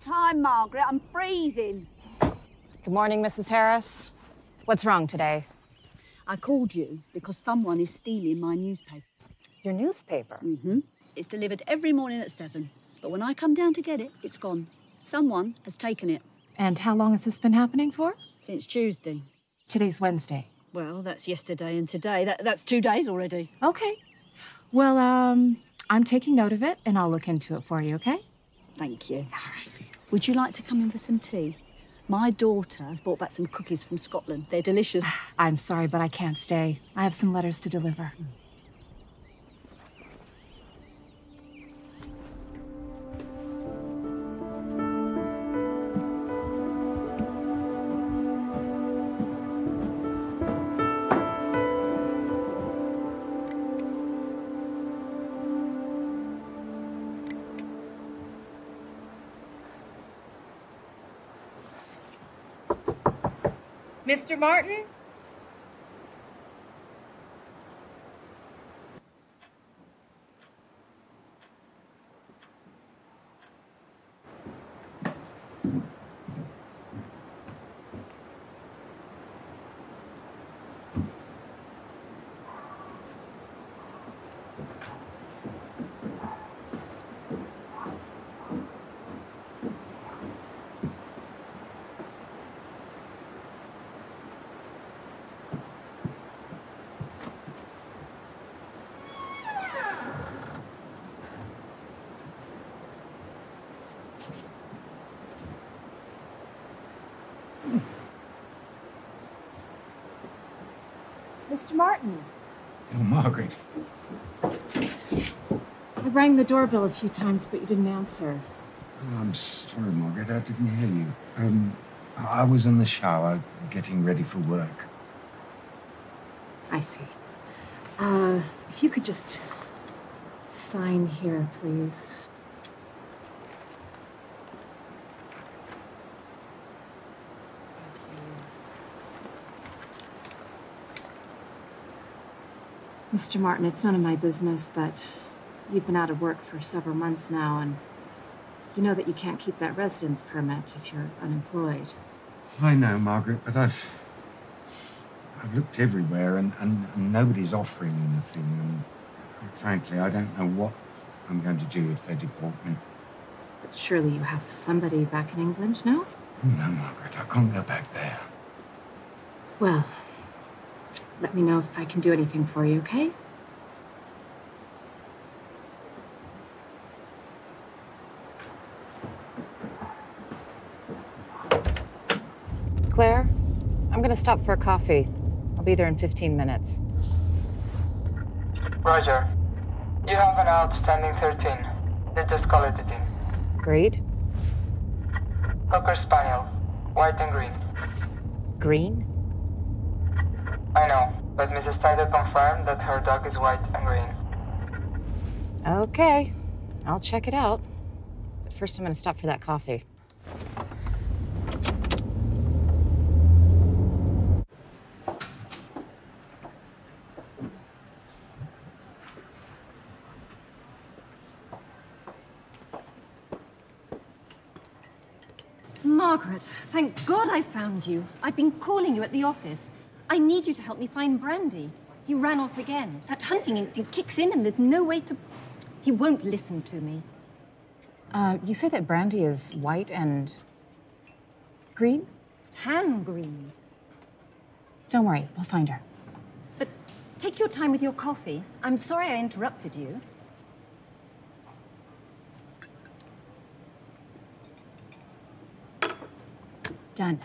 time, Margaret. I'm freezing. Good morning, Mrs. Harris. What's wrong today? I called you because someone is stealing my newspaper. Your newspaper? Mm-hmm. It's delivered every morning at 7. But when I come down to get it, it's gone. Someone has taken it. And how long has this been happening for? Since Tuesday. Today's Wednesday. Well, that's yesterday and today. That's 2 days already. Okay. Well, I'm taking note of it, and I'll look into it for you, okay? Thank you. All right. Would you like to come in for some tea? My daughter has brought back some cookies from Scotland. They're delicious. I'm sorry, but I can't stay. I have some letters to deliver. Mr. Martin? Mr. Martin. Oh, Margaret. I rang the doorbell a few times, but you didn't answer. Oh, I'm sorry, Margaret. I didn't hear you. I was in the shower getting ready for work. I see. If you could just sign here, please. Mr. Martin, it's none of my business, but you've been out of work for several months now, and you know that you can't keep that residence permit if you're unemployed. I know, Margaret, but I've looked everywhere and nobody's offering anything, and frankly, I don't know what I'm going to do if they deport me. But surely you have somebody back in England now? No, Margaret, I can't go back there. Well, let me know if I can do anything for you, okay? Claire, I'm gonna stop for a coffee. I'll be there in 15 minutes. Roger. You have an outstanding 13. Let's just call it a team. Breed? Cocker Spaniel. White and green. Green? I know, but Mrs. Tyler confirmed that her dog is white and green. Okay, I'll check it out. But first I'm gonna stop for that coffee. Margaret, thank God I found you. I've been calling you at the office. I need you to help me find Brandy. He ran off again. That hunting instinct kicks in and there's no way to... He won't listen to me. You say that Brandy is white and... green? Tan green. Don't worry, we'll find her. But take your time with your coffee. I'm sorry I interrupted you. Done.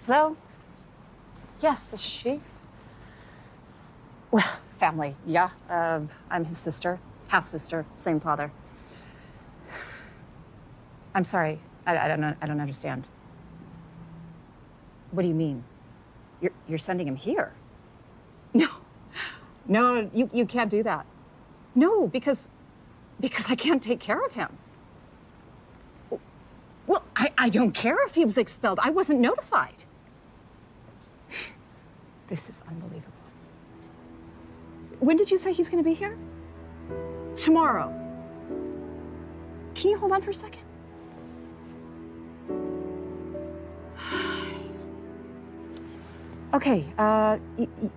Hello? Yes, this is she. Well, family, yeah. I'm his sister, half-sister, same father. I'm sorry, I don't understand. What do you mean? You're sending him here? No, you can't do that. No, because I can't take care of him. Well, I don't care if he was expelled. I wasn't notified. This is unbelievable. When did you say he's going to be here? Tomorrow. Can you hold on for a second? Okay,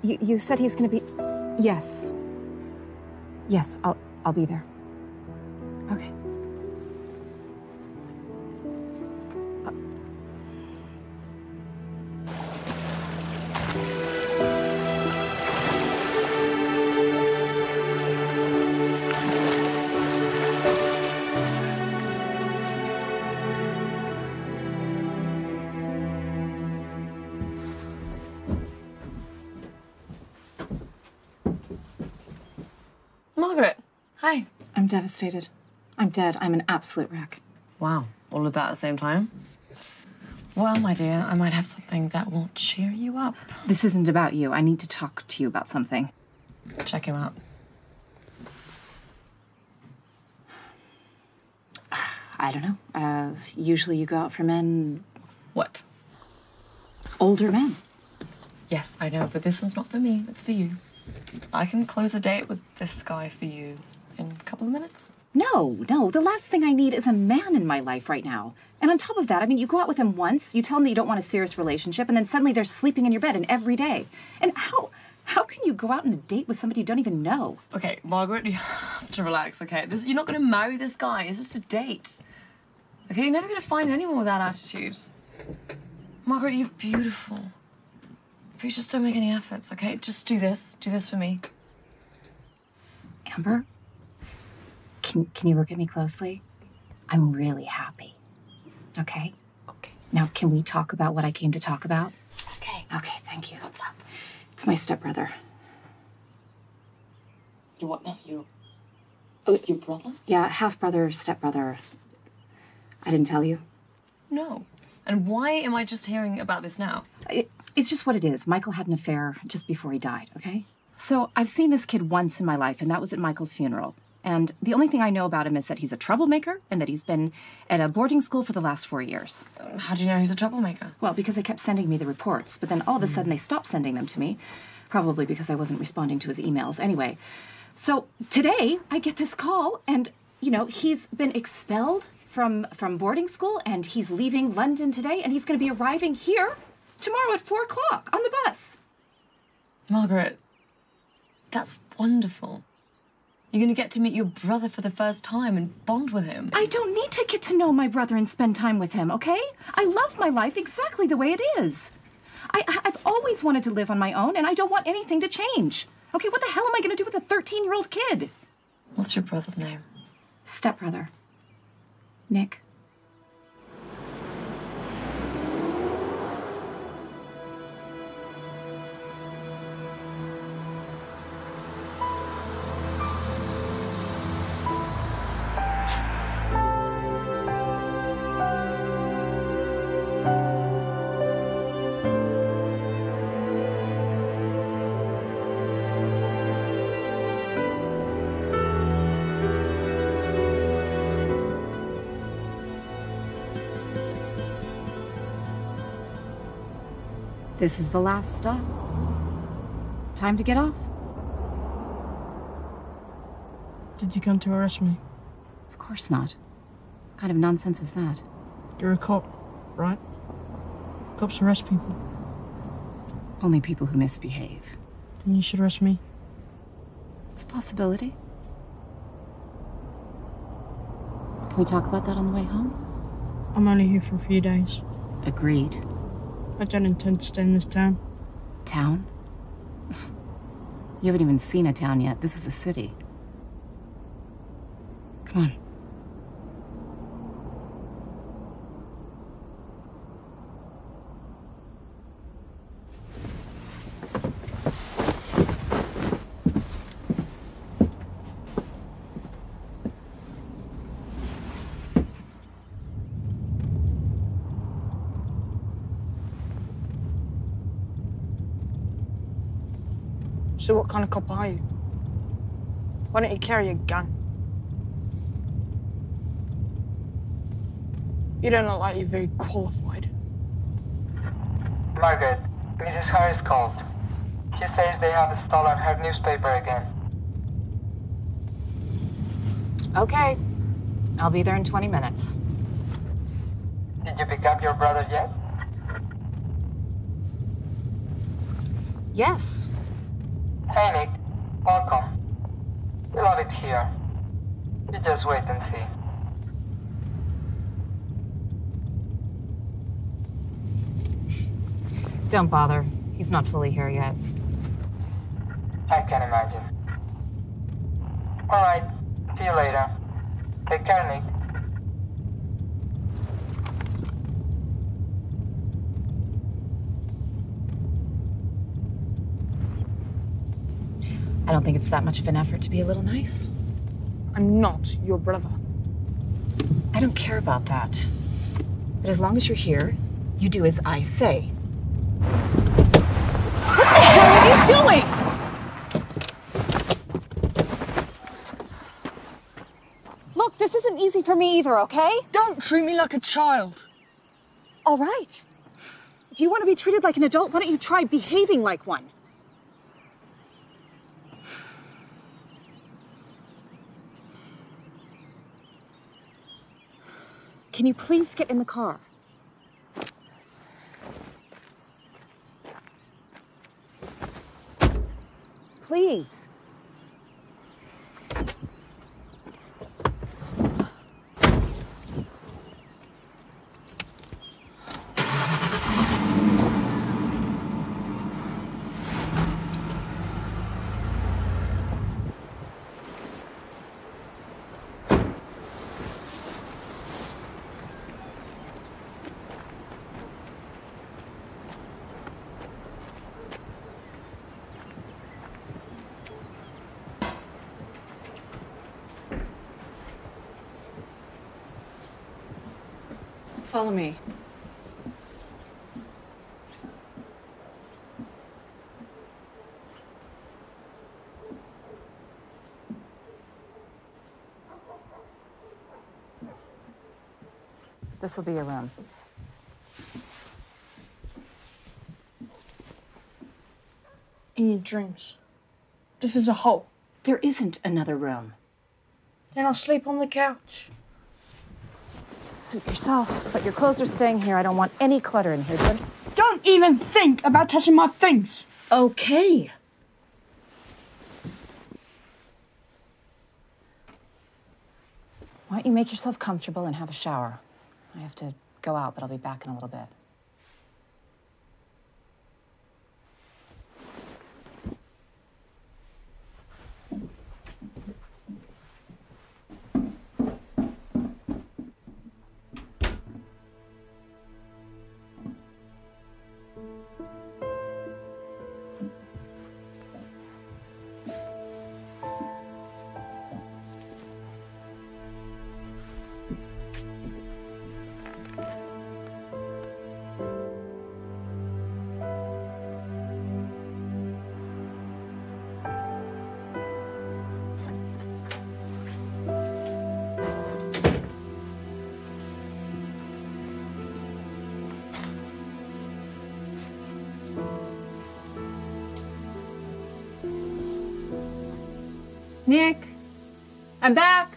you said he's going to be... Yes. Yes, I'll be there. Okay. Margaret, hi. I'm devastated. I'm dead. I'm an absolute wreck. Wow, all of that at the same time? Well, my dear, I might have something that will cheer you up. This isn't about you. I need to talk to you about something. Check him out. I don't know. Usually you go out for men... What? Older men. Yes, I know, but this one's not for me. It's for you. I can close a date with this guy for you in a couple of minutes. No. The last thing I need is a man in my life right now. And on top of that, I mean, you go out with him once, you tell him that you don't want a serious relationship, and then suddenly they're sleeping in your bed and every day. And how can you go out on a date with somebody you don't even know? Okay, Margaret, you have to relax, okay? You're not going to marry this guy. It's just a date. Okay, you're never going to find anyone with that attitude. Margaret, you're beautiful. But you just don't make any efforts, okay? Just do this. Do this for me. Amber, can you look at me closely? I'm really happy. Okay? Okay. Now, can we talk about what I came to talk about? Okay. Okay, thank you. What's up? It's my stepbrother. Your what now? Your brother? Yeah, half-brother, stepbrother. I didn't tell you. No. And why am I just hearing about this now? It's just what it is. Michael had an affair just before he died, okay? So I've seen this kid once in my life, and that was at Michael's funeral. And the only thing I know about him is that he's a troublemaker and that he's been at a boarding school for the last 4 years. How do you know he's a troublemaker? Well, because they kept sending me the reports, but then all of a sudden they stopped sending them to me, probably because I wasn't responding to his emails. Anyway, so today I get this call and, you know, he's been expelled from boarding school and he's leaving London today and he's going to be arriving here tomorrow at 4 o'clock on the bus. Margaret, that's wonderful. You're going to get to meet your brother for the first time and bond with him. I don't need to get to know my brother and spend time with him, okay? I love my life exactly the way it is. I've always wanted to live on my own, and I don't want anything to change. Okay, what the hell am I going to do with a 13-year-old kid? What's your brother's name? Stepbrother. Nick. This is the last stop. Time to get off. Did you come to arrest me? Of course not. What kind of nonsense is that? You're a cop, right? Cops arrest people. Only people who misbehave. Then you should arrest me. It's a possibility. Can we talk about that on the way home? I'm only here for a few days. Agreed. I don't intend to stay in this town. Town? You haven't even seen a town yet. This is a city. Come on. So what kind of cop are you? Why don't you carry a gun? You don't look like you're very qualified. Margaret, Mrs. Harris called. She says they have stolen her newspaper again. Okay. I'll be there in 20 minutes. Did you pick up your brother yet? Yes. Hey, Nick. Welcome. We love it here. You just wait and see. Don't bother. He's not fully here yet. I can imagine. Alright. See you later. Take care, Nick. I don't think it's that much of an effort to be a little nice. I'm not your brother. I don't care about that. But as long as you're here, you do as I say. What the hell are you doing? Look, this isn't easy for me either, okay? Don't treat me like a child. All right. If you want to be treated like an adult, why don't you try behaving like one? Can you please get in the car? Please. Follow me. This will be your room. In your dreams. This is a hole. There isn't another room. Then I'll sleep on the couch. Suit yourself, but your clothes are staying here. I don't want any clutter in here. Don't even think about touching my things. Okay. Why don't you make yourself comfortable and have a shower? I have to go out, but I'll be back in a little bit. Nick, I'm back.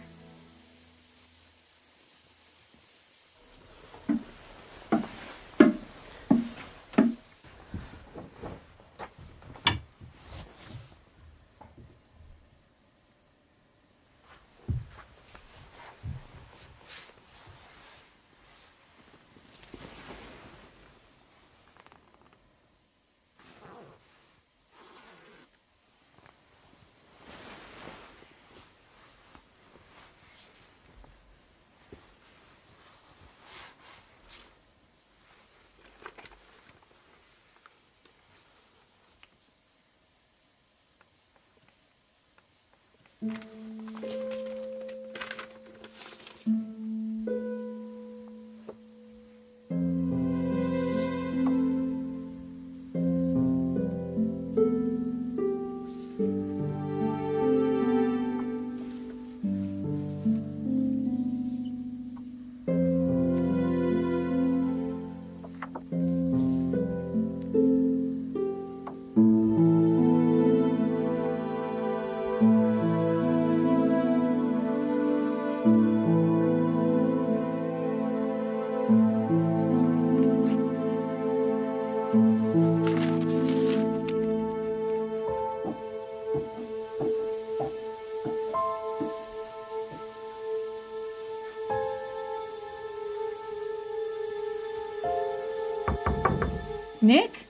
Nick?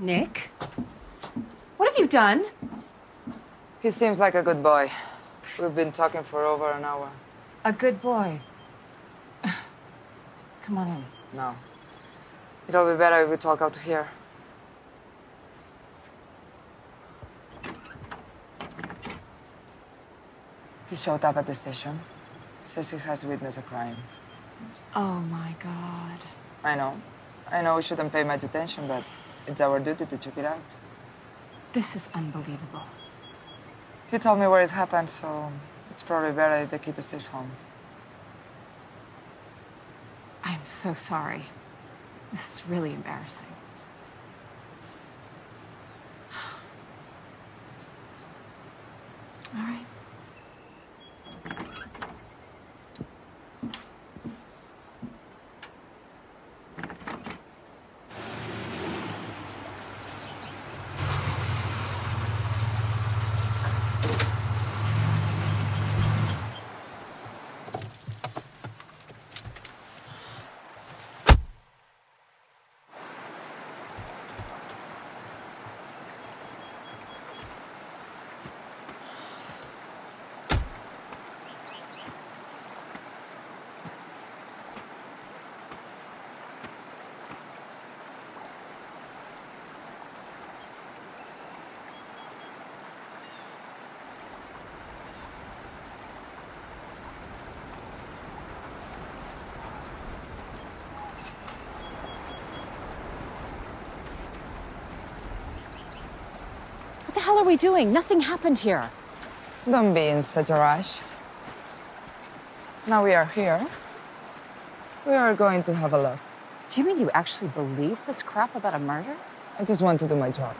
Nick? What have you done? He seems like a good boy. We've been talking for over an hour. A good boy. Come on in. No. It'll be better if we talk out here. He showed up at the station. Says he has witnessed a crime. Oh my God. I know. I know we shouldn't pay much attention, but it's our duty to check it out. This is unbelievable. He told me where it happened, so it's probably better if the kid stays home. I'm so sorry. This is really embarrassing. All right. What the hell are we doing? Nothing happened here. Don't be in such a rush. Now we are here. We are going to have a look. Do you mean you actually believe this crap about a murder? I just want to do my job.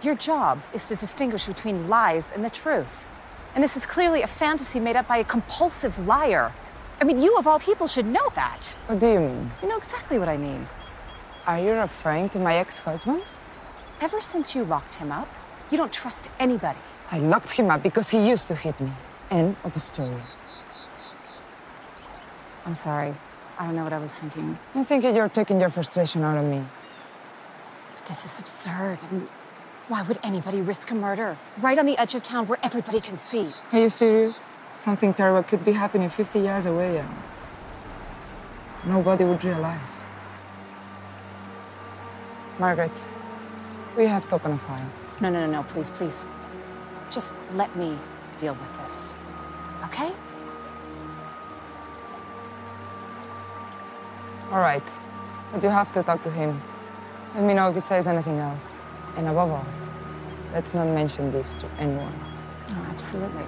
Your job is to distinguish between lies and the truth. And this is clearly a fantasy made up by a compulsive liar. I mean, you of all people should know that. What do you mean? You know exactly what I mean. Are you referring to my ex-husband? Ever since you locked him up, you don't trust anybody. I locked him up because he used to hit me. End of a story. I'm sorry. I don't know what I was thinking. I think you're taking your frustration out of me. But this is absurd. I mean, why would anybody risk a murder? Right on the edge of town where everybody can see. Are you serious? Something terrible could be happening 50 yards away and nobody would realize. Margaret, we have to open a file. No, please, please. Just let me deal with this, okay? All right, but you have to talk to him. Let me know if he says anything else. And above all, let's not mention this to anyone. Oh, absolutely.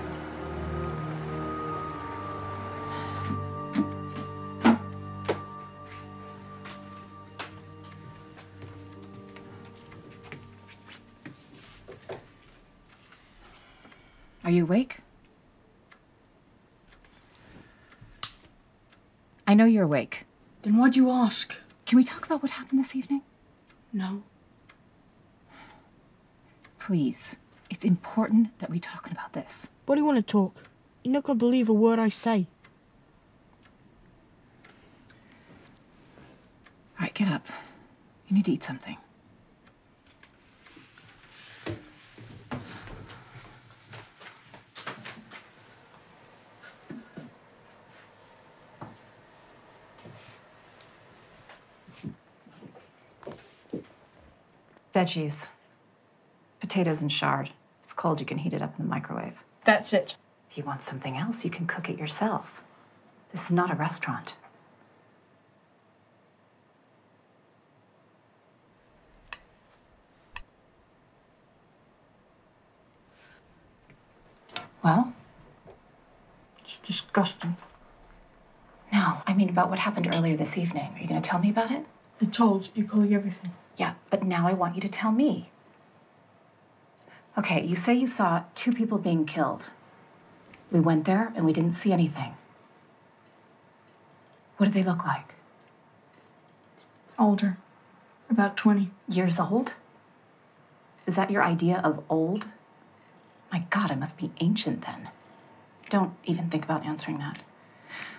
Are you awake? I know you're awake. Then why'd you ask? Can we talk about what happened this evening? No. Please. It's important that we talk about this. Why do you want to talk? You're not gonna believe a word I say. All right, get up. You need to eat something. Veggies. Potatoes and chard. It's cold, you can heat it up in the microwave. That's it. If you want something else, you can cook it yourself. This is not a restaurant. Well? It's disgusting. No, I mean about what happened earlier this evening. Are you going to tell me about it? I told your colleague everything. Yeah, but now I want you to tell me. Okay, you say you saw 2 people being killed. We went there and we didn't see anything. What did they look like? Older. About 20. Years old? Is that your idea of old? My God, I must be ancient then. Don't even think about answering that.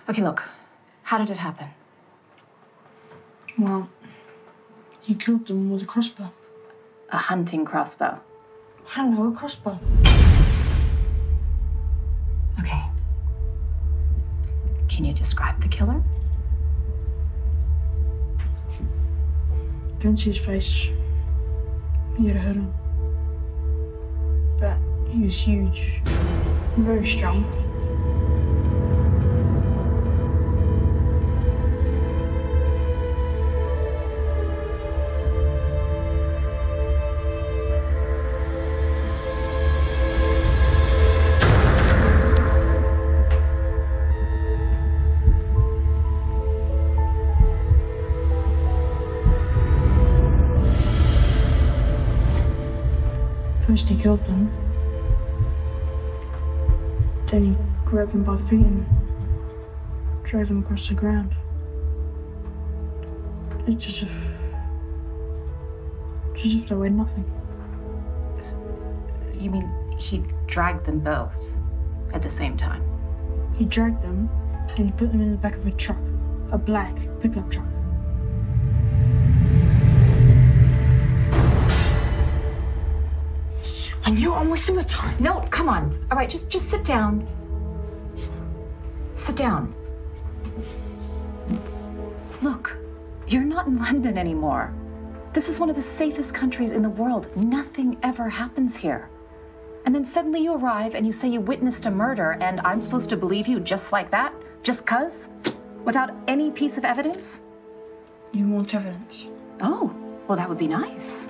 Okay, look. How did it happen? Well, he killed them with a crossbow. A hunting crossbow. I don't know, a crossbow. Okay. Can you describe the killer? Couldn't see his face. He had a hood on. But he was huge. And very strong. First he killed them. Then he grabbed them by the feet and drove them across the ground. It's as if they were nothing. You mean he dragged them both at the same time? He dragged them and he put them in the back of a truck, a black pickup truck. I knew I'm wasting my time. No, come on. All right, just sit down. Sit down. Look, you're not in London anymore. This is one of the safest countries in the world. Nothing ever happens here. And then suddenly you arrive and you say you witnessed a murder and I'm supposed to believe you just like that? Just 'cause? Without any piece of evidence? You want evidence? Oh, well, that would be nice.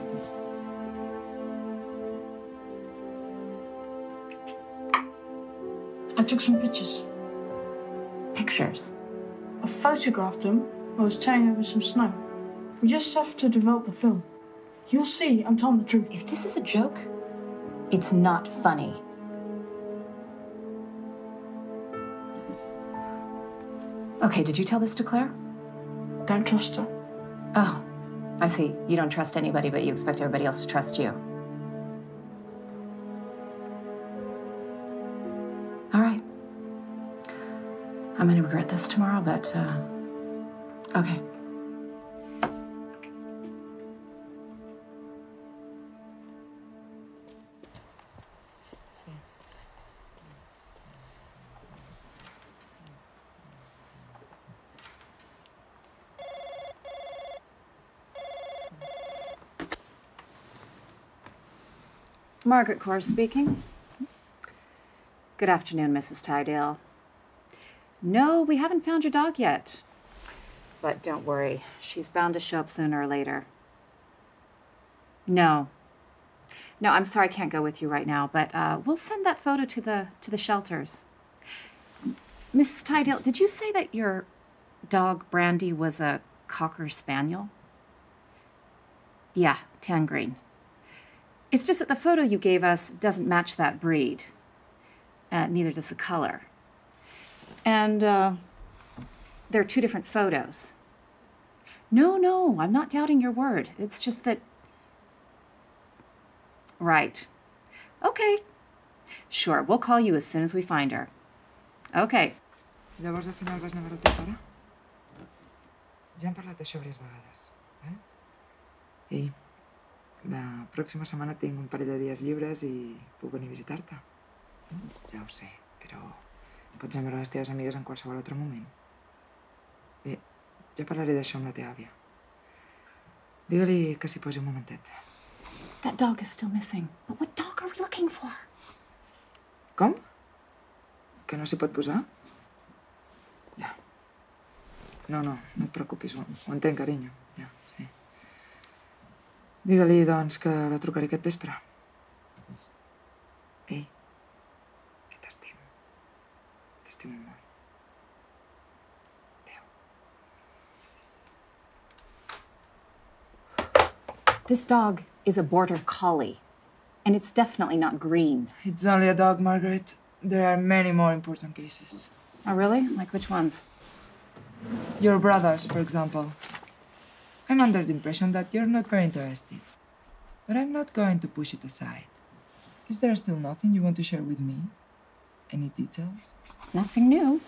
I took some pictures. Pictures? I photographed them I was tearing over some snow. We just have to develop the film. You'll see I'm telling the truth. If this is a joke, it's not funny. Okay, did you tell this to Claire? Don't trust her. Oh, I see. You don't trust anybody, but you expect everybody else to trust you. All right. I'm gonna regret this tomorrow, but, okay. Margaret Kors speaking. Good afternoon, Mrs. Tydale. No, we haven't found your dog yet. But don't worry, she's bound to show up sooner or later. No. No, I'm sorry I can't go with you right now, but we'll send that photo to the shelters. Mrs. Tydale, did you say that your dog, Brandy, was a Cocker Spaniel? Yeah, tan green. It's just that the photo you gave us doesn't match that breed. Neither does the color. And there are two different photos. No, I'm not doubting your word. It's just that... Right. Okay. Sure, we'll call you as soon as we find her. Okay. Llavors, al final vas negar el teu pare? Ja hem parlat d'això diverses vegades. I la pròxima setmana tinc un parell de dies lliures i puc venir a visitar-te. Ja ho sé, però pots anar a veure les teves amigues en qualsevol altre moment. Bé, ja parlaré d'això amb la teva àvia. Digue-li que s'hi posi un momentet. That dog is still missing. But what dog are we looking for? Com? Que no s'hi pot posar? Ja. No et preocupis, ho entenc, carinyo. Ja, sí. Digue-li, doncs, que la trucaré aquest vespre. Ei, que t'estimo. T'estimo molt. Adéu. This dog is a border collie, and it's definitely not green. It's only a dog, Margaret. There are many more important cases. Oh, really? Like which ones? Your brothers, for example. I'm under the impression that you're not very interested. But I'm not going to push it aside. Is there still nothing you want to share with me? Any details? Nothing new.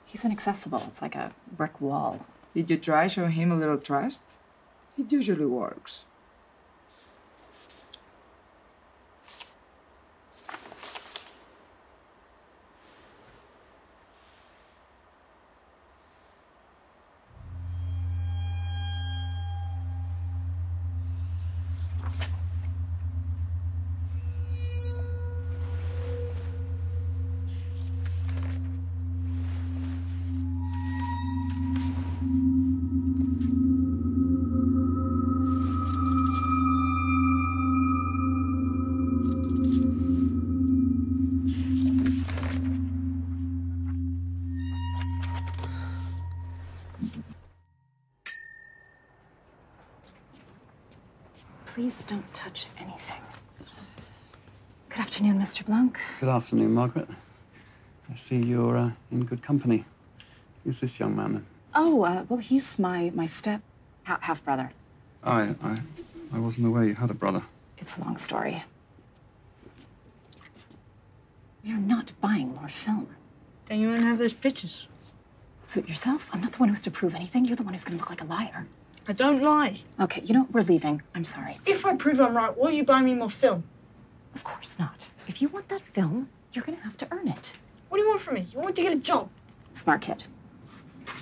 He's inaccessible. It's like a brick wall. Did you try showing him a little trust? It usually works. Please don't touch anything. Good afternoon, Mr. Blanc. Good afternoon, Margaret. I see you're in good company. Who's this young man? Oh, well, he's my half-brother. I wasn't aware you had a brother. It's a long story. We are not buying more film. Then you won't have those pictures. Suit yourself. I'm not the one who has to prove anything. You're the one who's going to look like a liar. I don't lie. Okay, you know what? We're leaving. I'm sorry. If I prove I'm right, will you buy me more film? Of course not. If you want that film, you're going to have to earn it. What do you want from me? You want to get a job? Smart kid.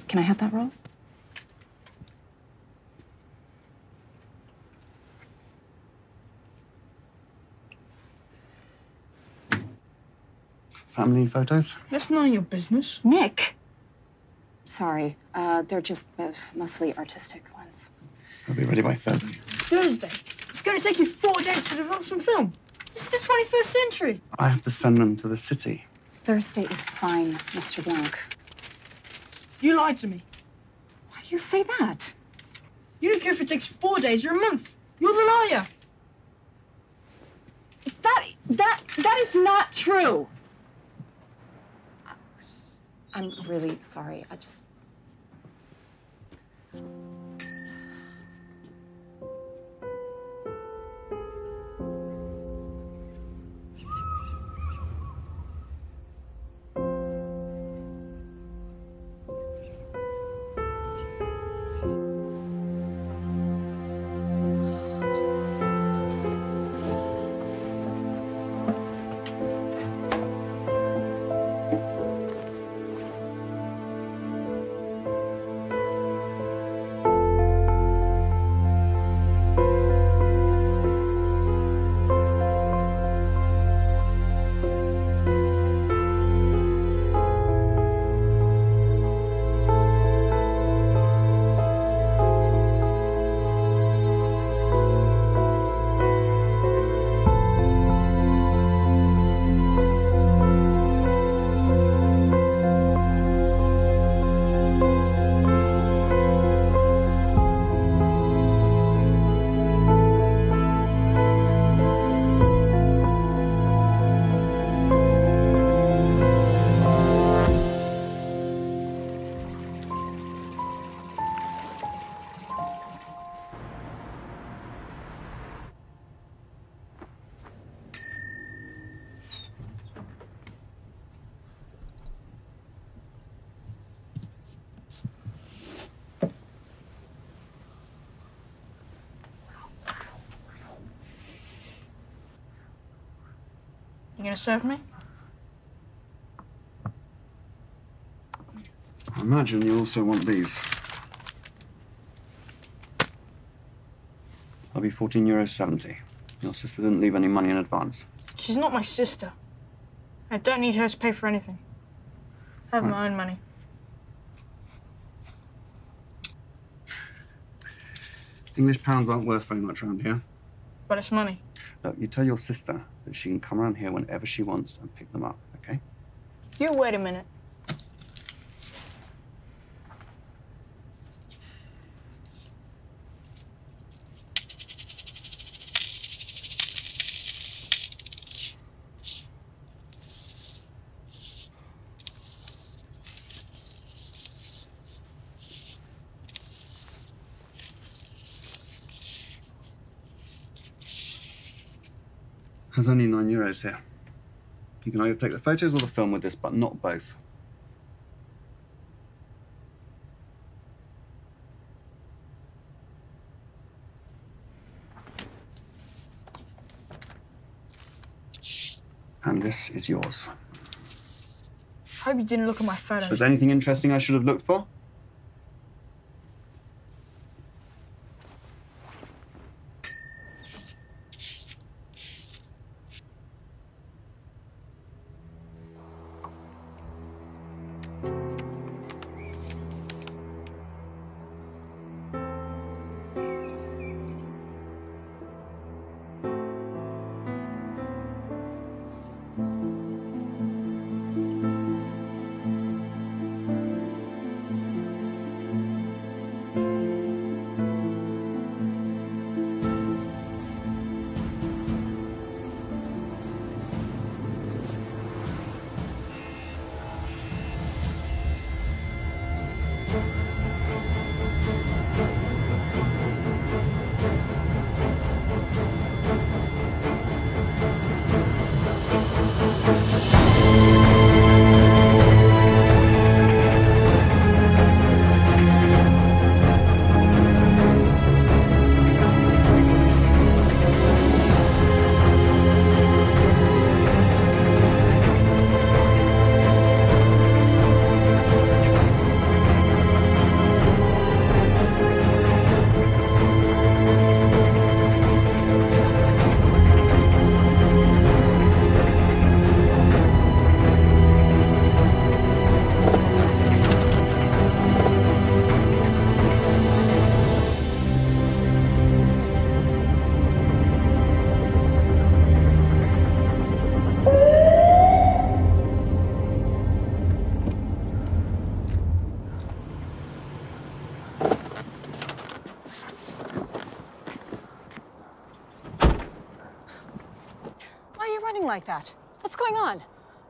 Can I have that role? Family photos? That's none of your business. Nick! Sorry. They're just mostly artistic ones. I'll be ready by Thursday. Thursday? It's going to take you 4 days to develop some film. This is the 21st century. I have to send them to the city. Thursday is fine, Mr. Blanc. You lied to me. you say that? You don't care if it takes 4 days or a month. You're the liar. That is not true. I'm really sorry. I just... You gonna serve me? I imagine you also want these. I'll be €14.70. Your sister didn't leave any money in advance. She's not my sister. I don't need her to pay for anything. I have my own money. English pounds aren't worth very much around here. But it's money. Look, you tell your sister that she can come around here whenever she wants and pick them up, okay? You wait a minute. There's only €9 here. You can either take the photos or the film with this, but not both. And this is yours. I hope you didn't look at my photos. Was there anything interesting I should have looked for? like that? What's going on?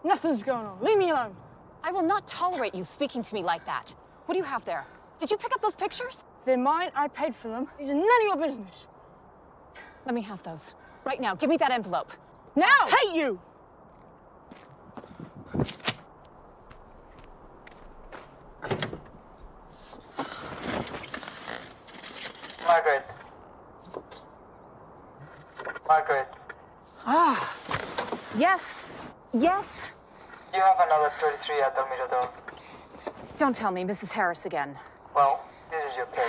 Nothing's going on. Leave me alone. I will not tolerate you speaking to me like that. What do you have there? Did you pick up those pictures? They're mine. I paid for them. These are none of your business. Let me have those. Right now. Give me that envelope. Now! I hate you! Margaret. Margaret, Ah. Yes. Yes. you have another 33 at El Mirador. Don't tell me, Mrs. Harris again. Well, this is your case.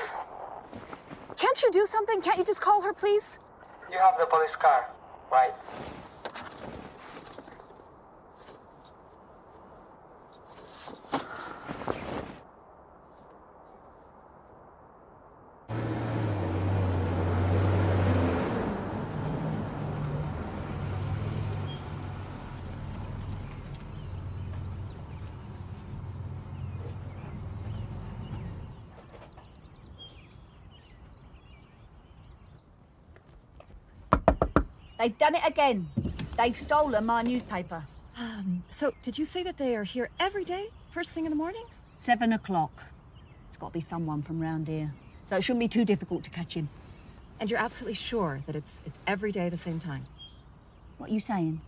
Can't you do something? Can't you just call her, please? You have the police car, right? They've done it again. They've stolen my newspaper. So, did you say that they are here every day, first thing in the morning? 7 o'clock. It's got to be someone from round here. So it shouldn't be too difficult to catch him. And you're absolutely sure that it's every day the same time? What are you saying?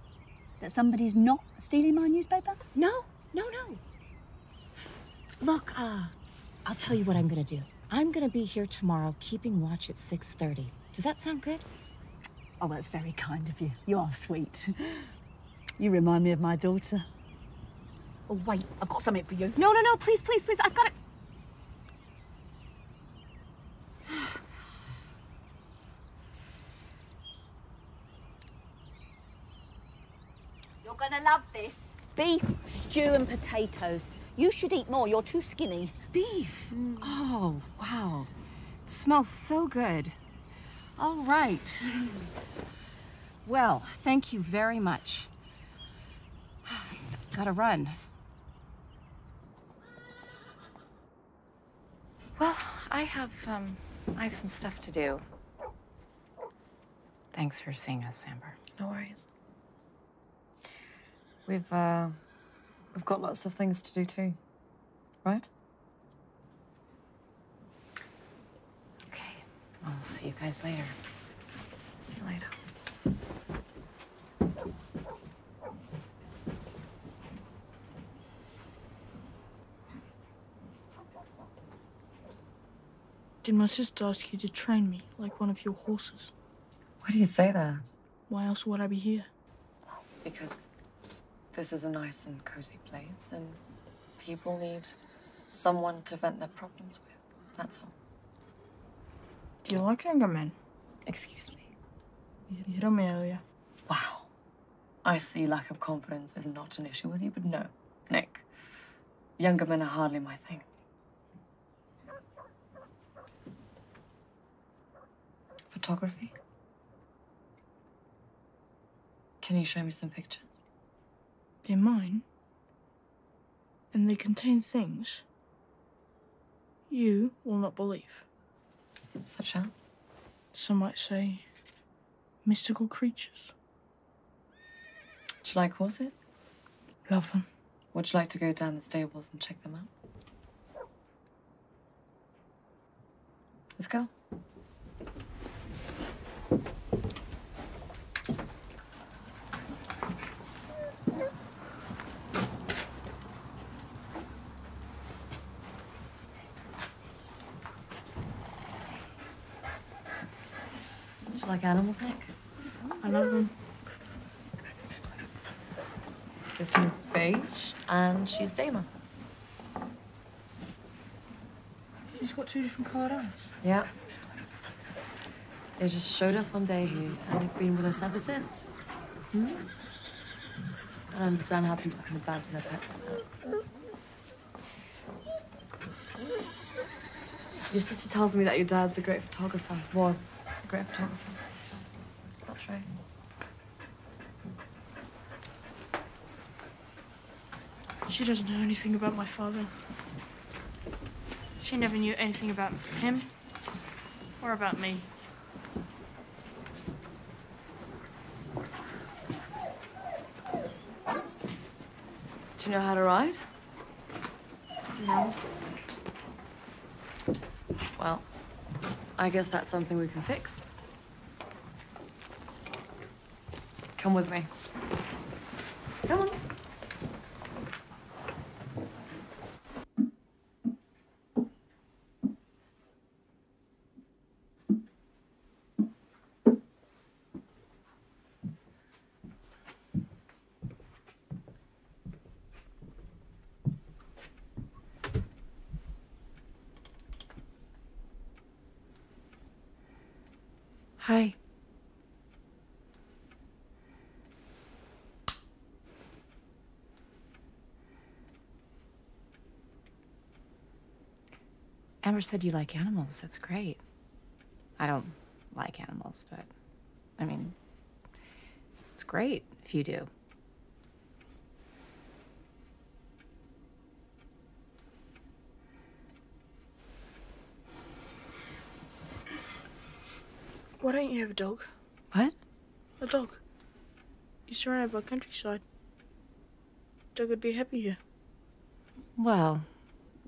That somebody's not stealing my newspaper? No. Look, I'll tell you what I'm gonna do. I'm gonna be here tomorrow, keeping watch at 6:30. Does that sound good? Oh, that's very kind of you. You are sweet. You remind me of my daughter. Oh, wait, I've got something for you. No, please, I've got it. You're gonna love this. Beef, stew and potatoes. You should eat more. You're too skinny. Beef. Oh, wow. It smells so good. All right. Well, thank you very much. Gotta run. Well, I have some stuff to do. Thanks for seeing us, Amber. No worries. We've got lots of things to do too, right? Okay. I'll see you guys later. See you later. Did my sister ask you to train me like one of your horses? Why do you say that? Why else would I be here? Because this is a nice and cozy place, and people need someone to vent their problems with. That's all. Do you like younger men? Excuse me. You told me earlier. Wow. I see lack of confidence is not an issue with you, but no, Nick. Younger men are hardly my thing. Photography? Can you show me some pictures? They're mine. And they contain things you will not believe. Such as? Some might say mystical creatures. Do you like horses? Love them. Would you like to go down the stables and check them out? Let's go. Do you like animals, Nick? I love them. This is Beige, and she's Dama. She's got 2 different coloured eyes. Yeah. They just showed up one day here, and they've been with us ever since. I don't understand how people can abandon their pets like that. Your sister tells me that your dad's a great photographer. Was a great photographer. Is that true? She doesn't know anything about my father. She never knew anything about him or about me. Do you know how to ride? No. Well, I guess that's something we can fix. Come with me. Come on. Hi. Amber said you like animals. That's great. I don't like animals, but I mean, it's great if you do. Why don't you have a dog? What? A dog. You're surrounded by countryside. Dog would be happy here. Well,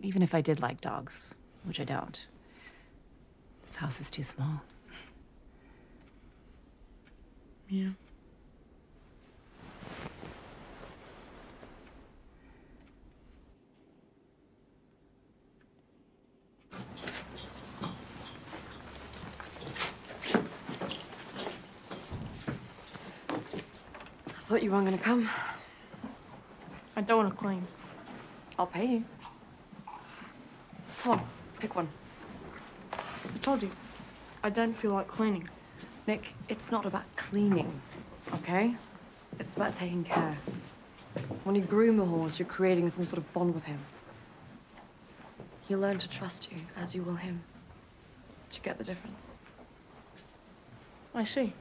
even if I did like dogs, which I don't, this house is too small. Yeah. I thought you weren't gonna come. I don't want to clean. I'll pay you. Come on, pick one. I told you, I don't feel like cleaning. Nick, it's not about cleaning, okay? It's about taking care. When you groom a horse, you're creating some sort of bond with him. He'll learn to trust you, as you will him. Do you get the difference? I see.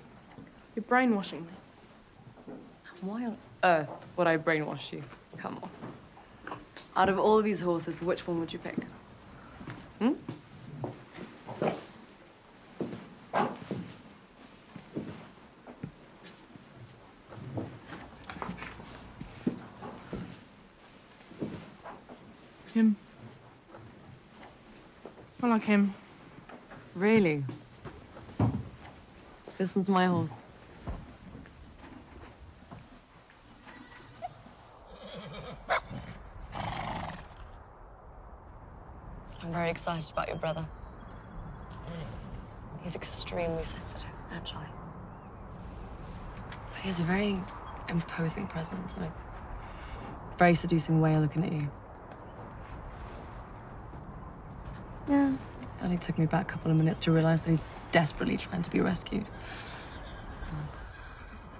You're brainwashing me. Why on earth would I brainwash you? Come on. Out of all of these horses, which one would you pick? Hmm? Him. I like him. Really? This one's my horse. I'm very excited about your brother. He's extremely sensitive and shy. But he has a very imposing presence and a very seducing way of looking at you. Yeah. It only took me about a couple of minutes to realize that he's desperately trying to be rescued.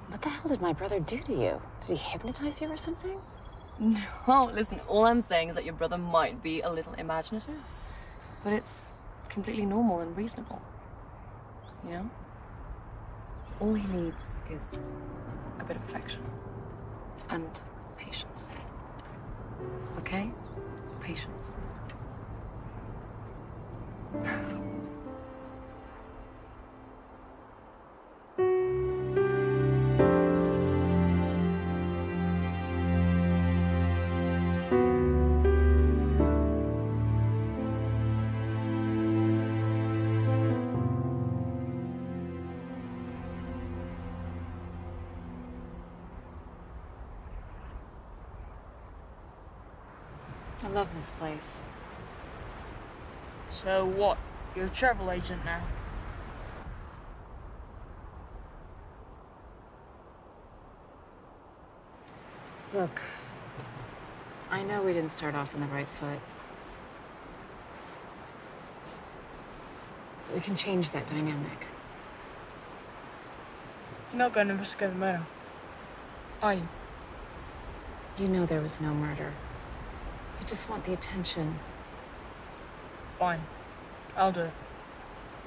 What the hell did my brother do to you? Did he hypnotize you or something? No, listen, all I'm saying is that your brother might be a little imaginative, but it's completely normal and reasonable. You know? All he needs is a bit of affection and patience. Okay? Patience. I love this place. So what? You're a travel agent now. Look, I know we didn't start off on the right foot. But we can change that dynamic. You're not going to investigate the murder, are you? You know there was no murder. You just want the attention. Fine. I'll do it.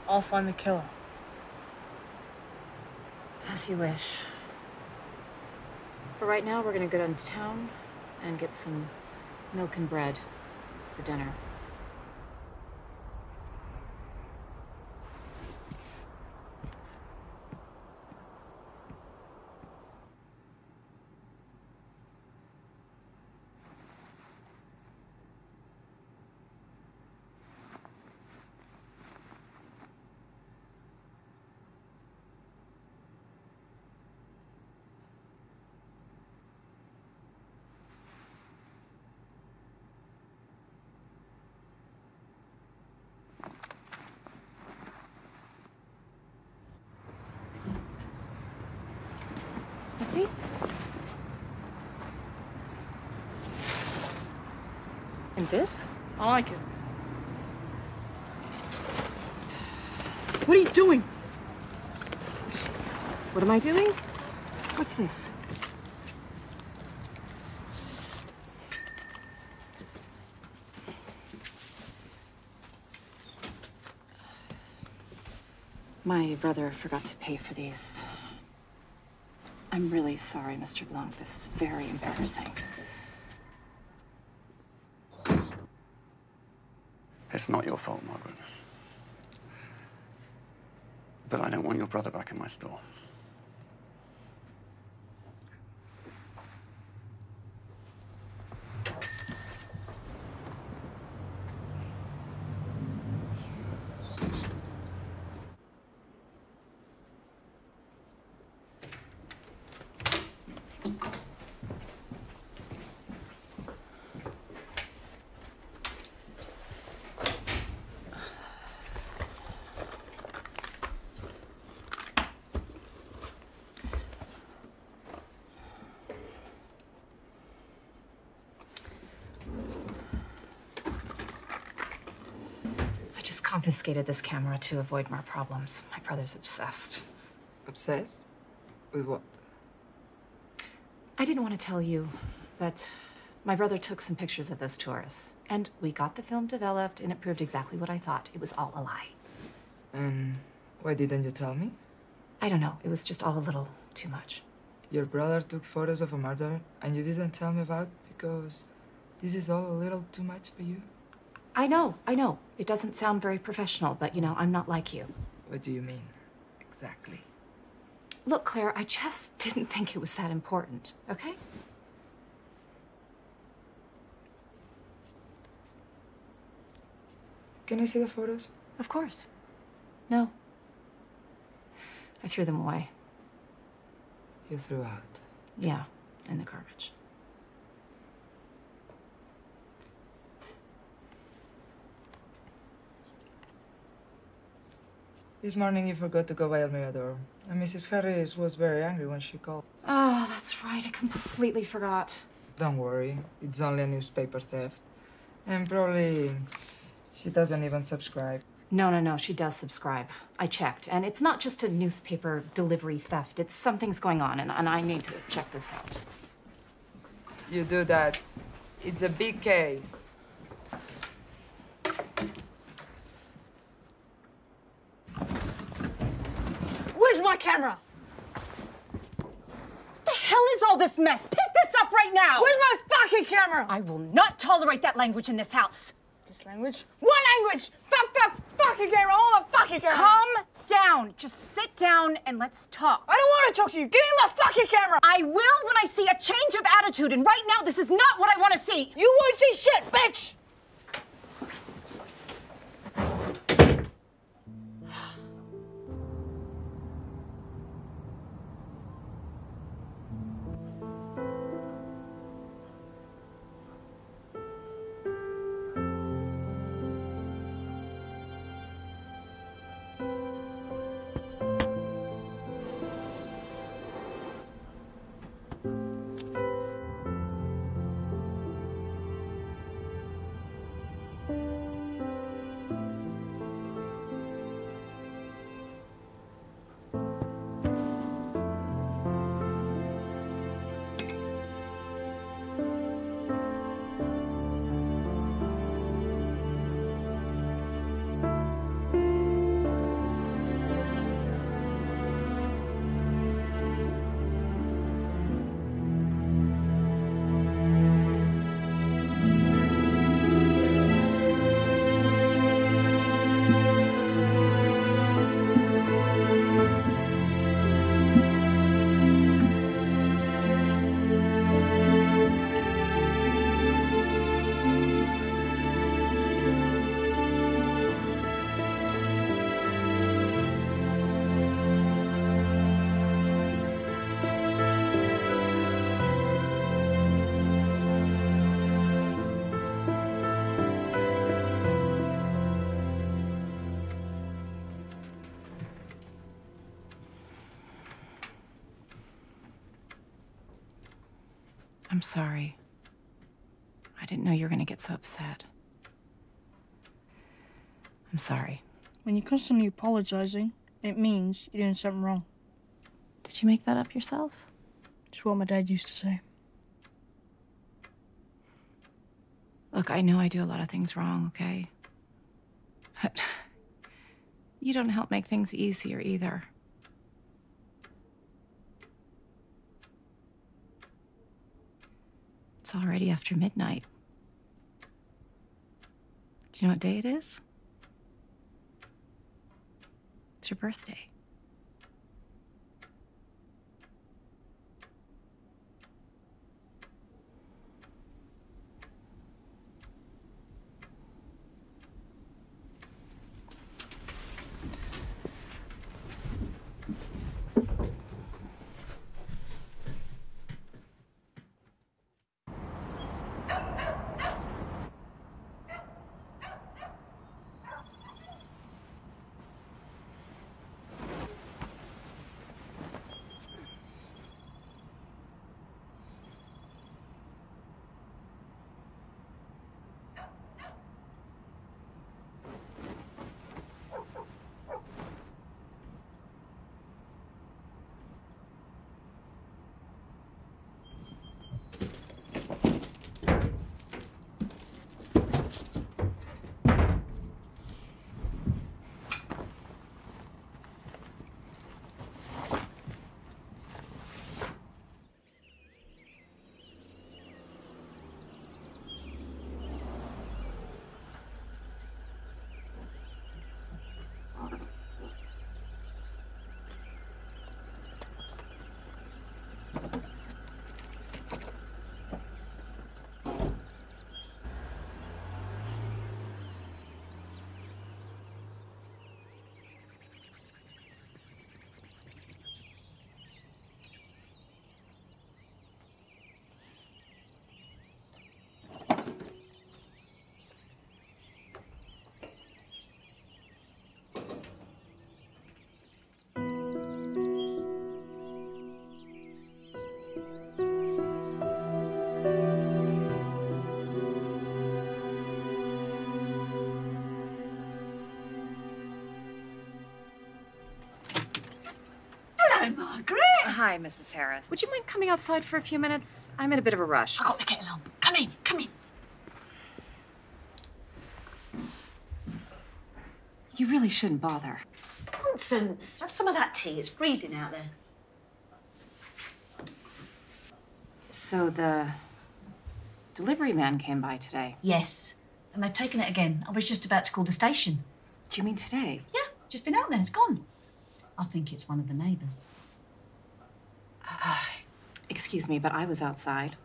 I'll find the killer. As you wish. But right now, we're gonna go down to town and get some milk and bread for dinner. See? And this? I like it. What are you doing? What am I doing? What's this? My brother forgot to pay for these. I'm really sorry, Mr. Blanc. This is very embarrassing. It's not your fault, Margaret. But I don't want your brother back in my store. Confiscated this camera to avoid more problems. My brother's obsessed. Obsessed? With what? I didn't want to tell you, but my brother took some pictures of those tourists, and we got the film developed, and it proved exactly what I thought. It was all a lie. And why didn't you tell me? I don't know. It was just all a little too much. Your brother took photos of a murder, and you didn't tell me about because this is all a little too much for you? I know. It doesn't sound very professional, but, you know, I'm not like you. What do you mean? Exactly. Look, Claire, I just didn't think it was that important, okay? Can I see the photos? Of course. No. I threw them away. You threw out? Yeah, in the garbage. This morning you forgot to go by Almira door, and Mrs. Harris was very angry when she called. Oh, that's right. I completely forgot. Don't worry. It's only a newspaper theft. And probably she doesn't even subscribe. No. She does subscribe. I checked. And it's not just a newspaper delivery theft. It's something's going on, and I need to check this out. You do that. It's a big case. Where's my camera? The hell is all this mess? Pick this up right now! Where's my fucking camera? I will not tolerate that language in this house. This language? What language? Fucking camera. I want my fucking camera. Calm down. Just sit down and let's talk. I don't want to talk to you. Give me my fucking camera. I will when I see a change of attitude, and right now this is not what I want to see. You won't see shit, bitch. I'm sorry. I didn't know you were gonna get so upset. I'm sorry. When you're constantly apologizing, it means you're doing something wrong. Did you make that up yourself? It's what my dad used to say. Look, I know I do a lot of things wrong, okay? But you don't help make things easier either. It's already after midnight. Do you know what day it is? It's your birthday. Margaret. Hi, Mrs. Harris. Would you mind coming outside for a few minutes? I'm in a bit of a rush. I got the kettle on. Come in, come in. You really shouldn't bother. Nonsense. Have some of that tea. It's freezing out there. So the delivery man came by today? Yes. And they've taken it again. I was just about to call the station. Do you mean today? Yeah, just been out there. It's gone. I think it's one of the neighbours. Excuse me, but I was outside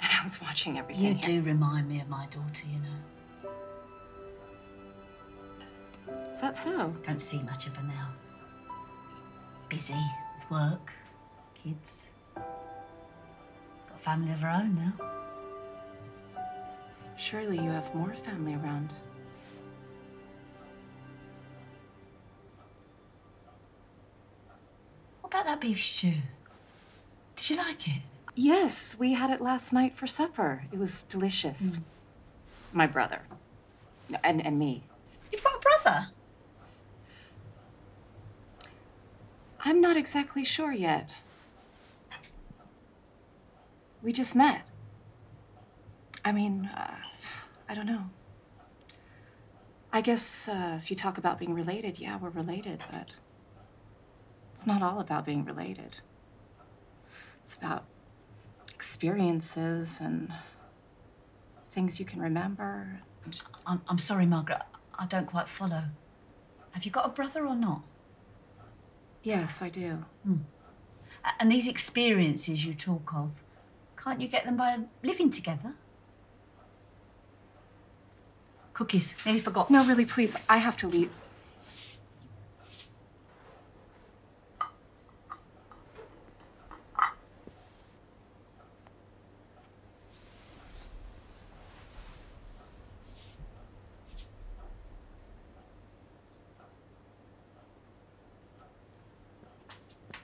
and I was watching everything. You here. do remind me of my daughter, you know. Is that so? Don't see much of her now. Busy with work, kids. Got a family of her own now. Surely you have more family around. What about that beef stew? Did you like it? Yes, we had it last night for supper. It was delicious. My brother. And me. You've got a brother? I'm not exactly sure yet. We just met. I mean, I don't know. I guess if you talk about being related, yeah, we're related, but it's not all about being related. It's about experiences and things you can remember. I'm sorry, Margaret. I don't quite follow. Have you got a brother or not? Yes, I do. And these experiences you talk of, can't you get them by living together? Cookies. Nearly forgot. No, really, please. I have to leave.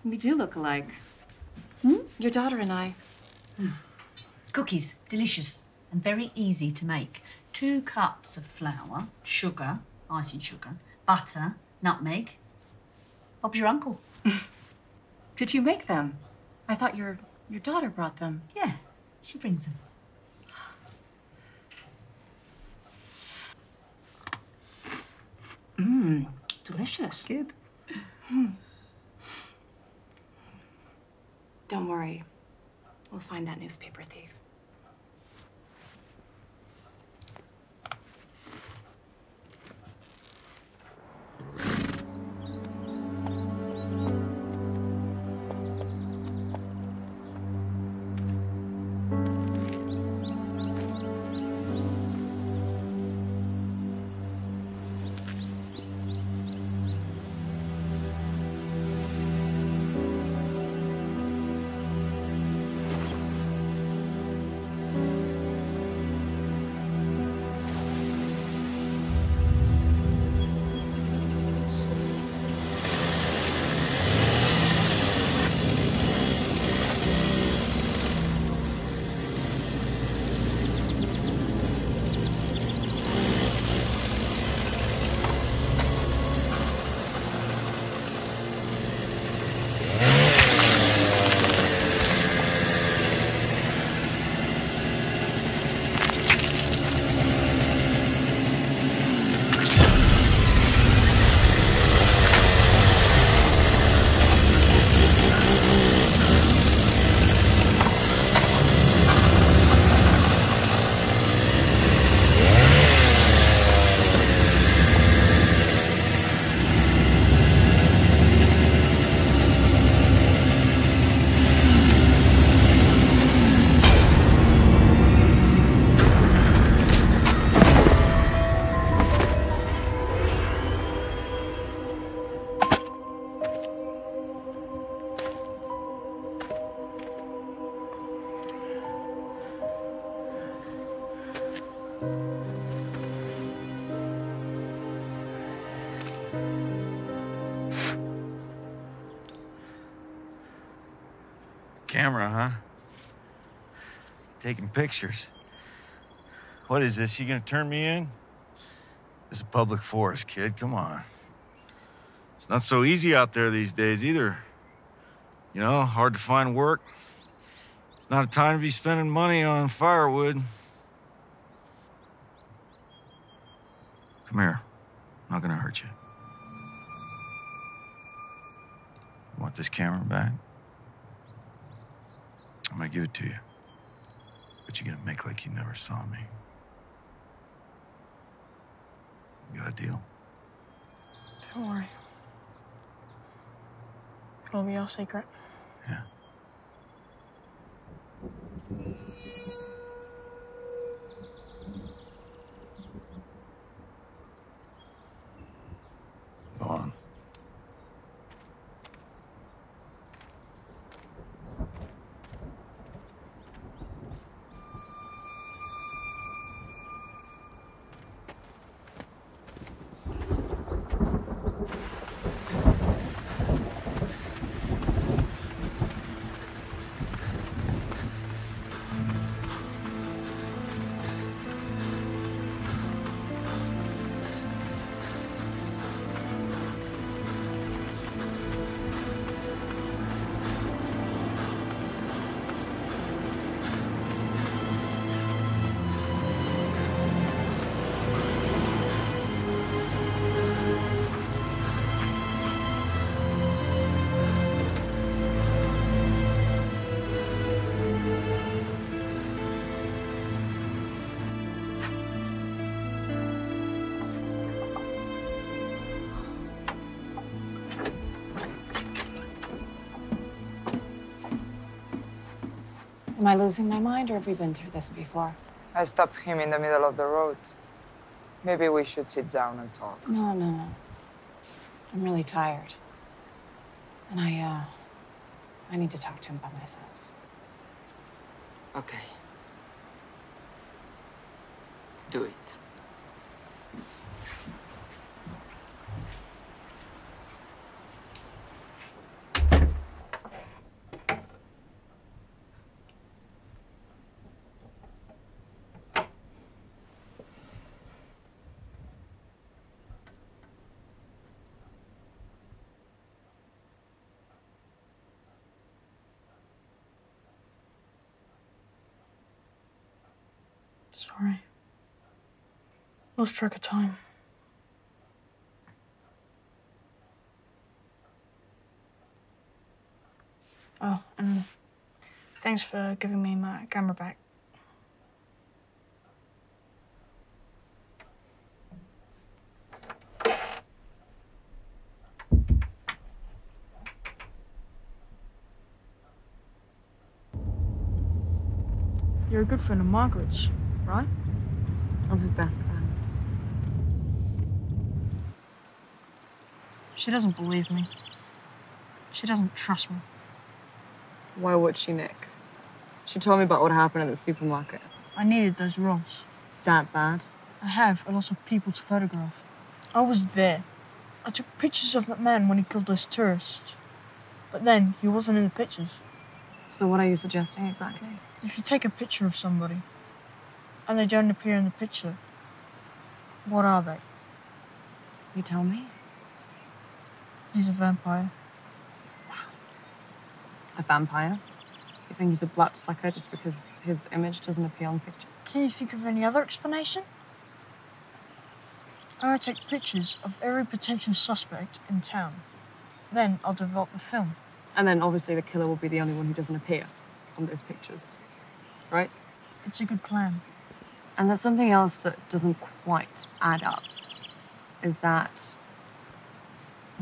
We do look alike. Your daughter and I. Of Cookies, delicious and very easy to make. 2 cups of flour, sugar, icing sugar, butter, nutmeg. Bob's your uncle. Did you make them? I thought your daughter brought them. Yeah, she brings them. Mmm, delicious. Good. Don't worry. We'll find that newspaper thief. Camera, huh? Taking pictures. What is this? You gonna turn me in? This is a public forest, kid. Come on. It's not so easy out there these days either. You know, hard to find work. It's not a time to be spending money on firewood. Come here. I'm not gonna hurt you. You want this camera back? I'm gonna give it to you. But you're gonna make like you never saw me. You got a deal? Don't worry. It'll be all secret. Yeah. Go on. Am I losing my mind, or have we been through this before? I stopped him in the middle of the road. Maybe we should sit down and talk. No, no, no. I'm really tired. And I need to talk to him by myself. Okay. Do it. Sorry. Lost track of time. Oh, and thanks for giving me my camera back. You're a good friend of Margaret's, right? I'm her best friend. She doesn't believe me. She doesn't trust me. Why would she, Nick? She told me about what happened at the supermarket. I needed those rolls. That bad? I have a lot of people to photograph. I was there. I took pictures of that man when he killed those tourists. But then, he wasn't in the pictures. So what are you suggesting exactly? If you take a picture of somebody, and they don't appear in the picture, what are they? You tell me? He's a vampire. A vampire? You think he's a bloodsucker just because his image doesn't appear on picture? Can you think of any other explanation? I take pictures of every potential suspect in town. Then I'll develop the film. And then obviously the killer will be the only one who doesn't appear on those pictures, right? It's a good plan. And there's something else that doesn't quite add up, is that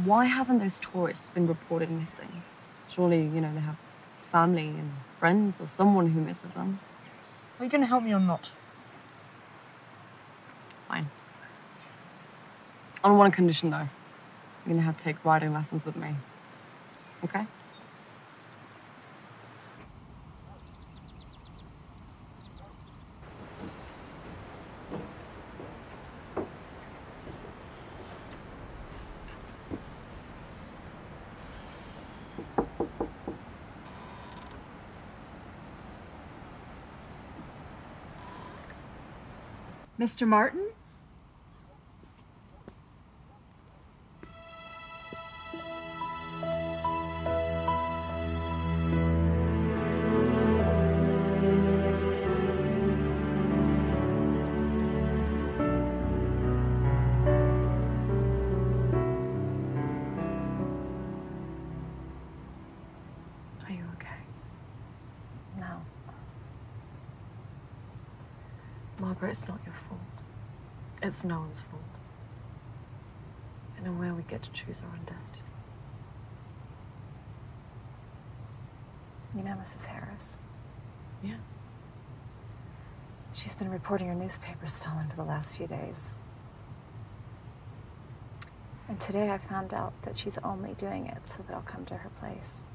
why haven't those tourists been reported missing? Surely, you know, they have family and friends or someone who misses them. Are you going to help me or not? Fine. On one condition, though. You're going to have to take riding lessons with me. Okay? Mr. Martin? Are you okay? No. Margaret, it's not your fault. It's no one's fault. In a way, we get to choose our own destiny. You know Mrs. Harris? Yeah. She's been reporting her newspaper stolen for the last few days. And today I found out that she's only doing it so that I'll come to her place.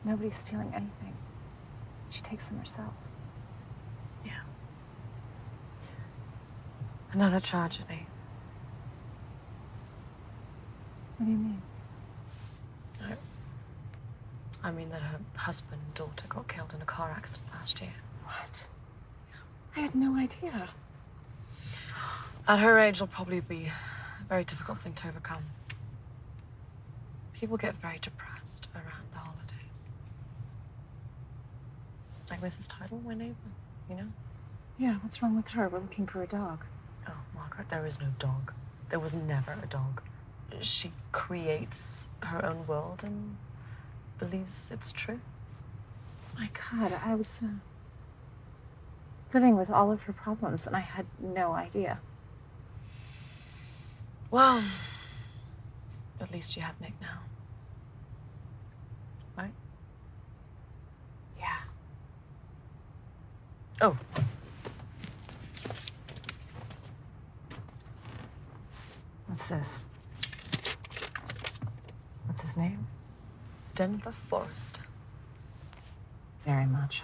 Nobody's stealing anything. She takes them herself. Yeah. Another tragedy. What do you mean? I mean that her husband and daughter got killed in a car accident last year. What? I had no idea. At her age, it'll probably be a very difficult thing to overcome. People get very depressed around the holidays. Like Mrs. Tidal, my neighbor, you know? Yeah, what's wrong with her? We're looking for a dog. Oh, Margaret, there is no dog. There was never a dog. She creates her own world and believes it's true. My God, I was living with all of her problems and I had no idea. Well, at least you have Nick now. Right? Yeah. Oh. What's this? What's his name? Denver Forrest. Very much.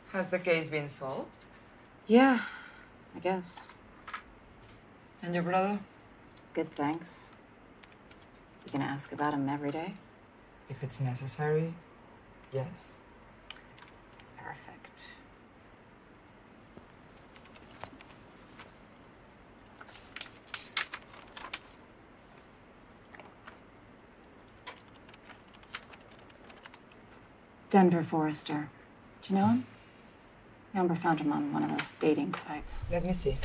Has the case been solved? Yeah, I guess. And your brother? Good, thanks. You gonna ask about him every day? If it's necessary, yes. Perfect. Denver Forrester. Do you know him? Amber found him on one of those dating sites. Let me see.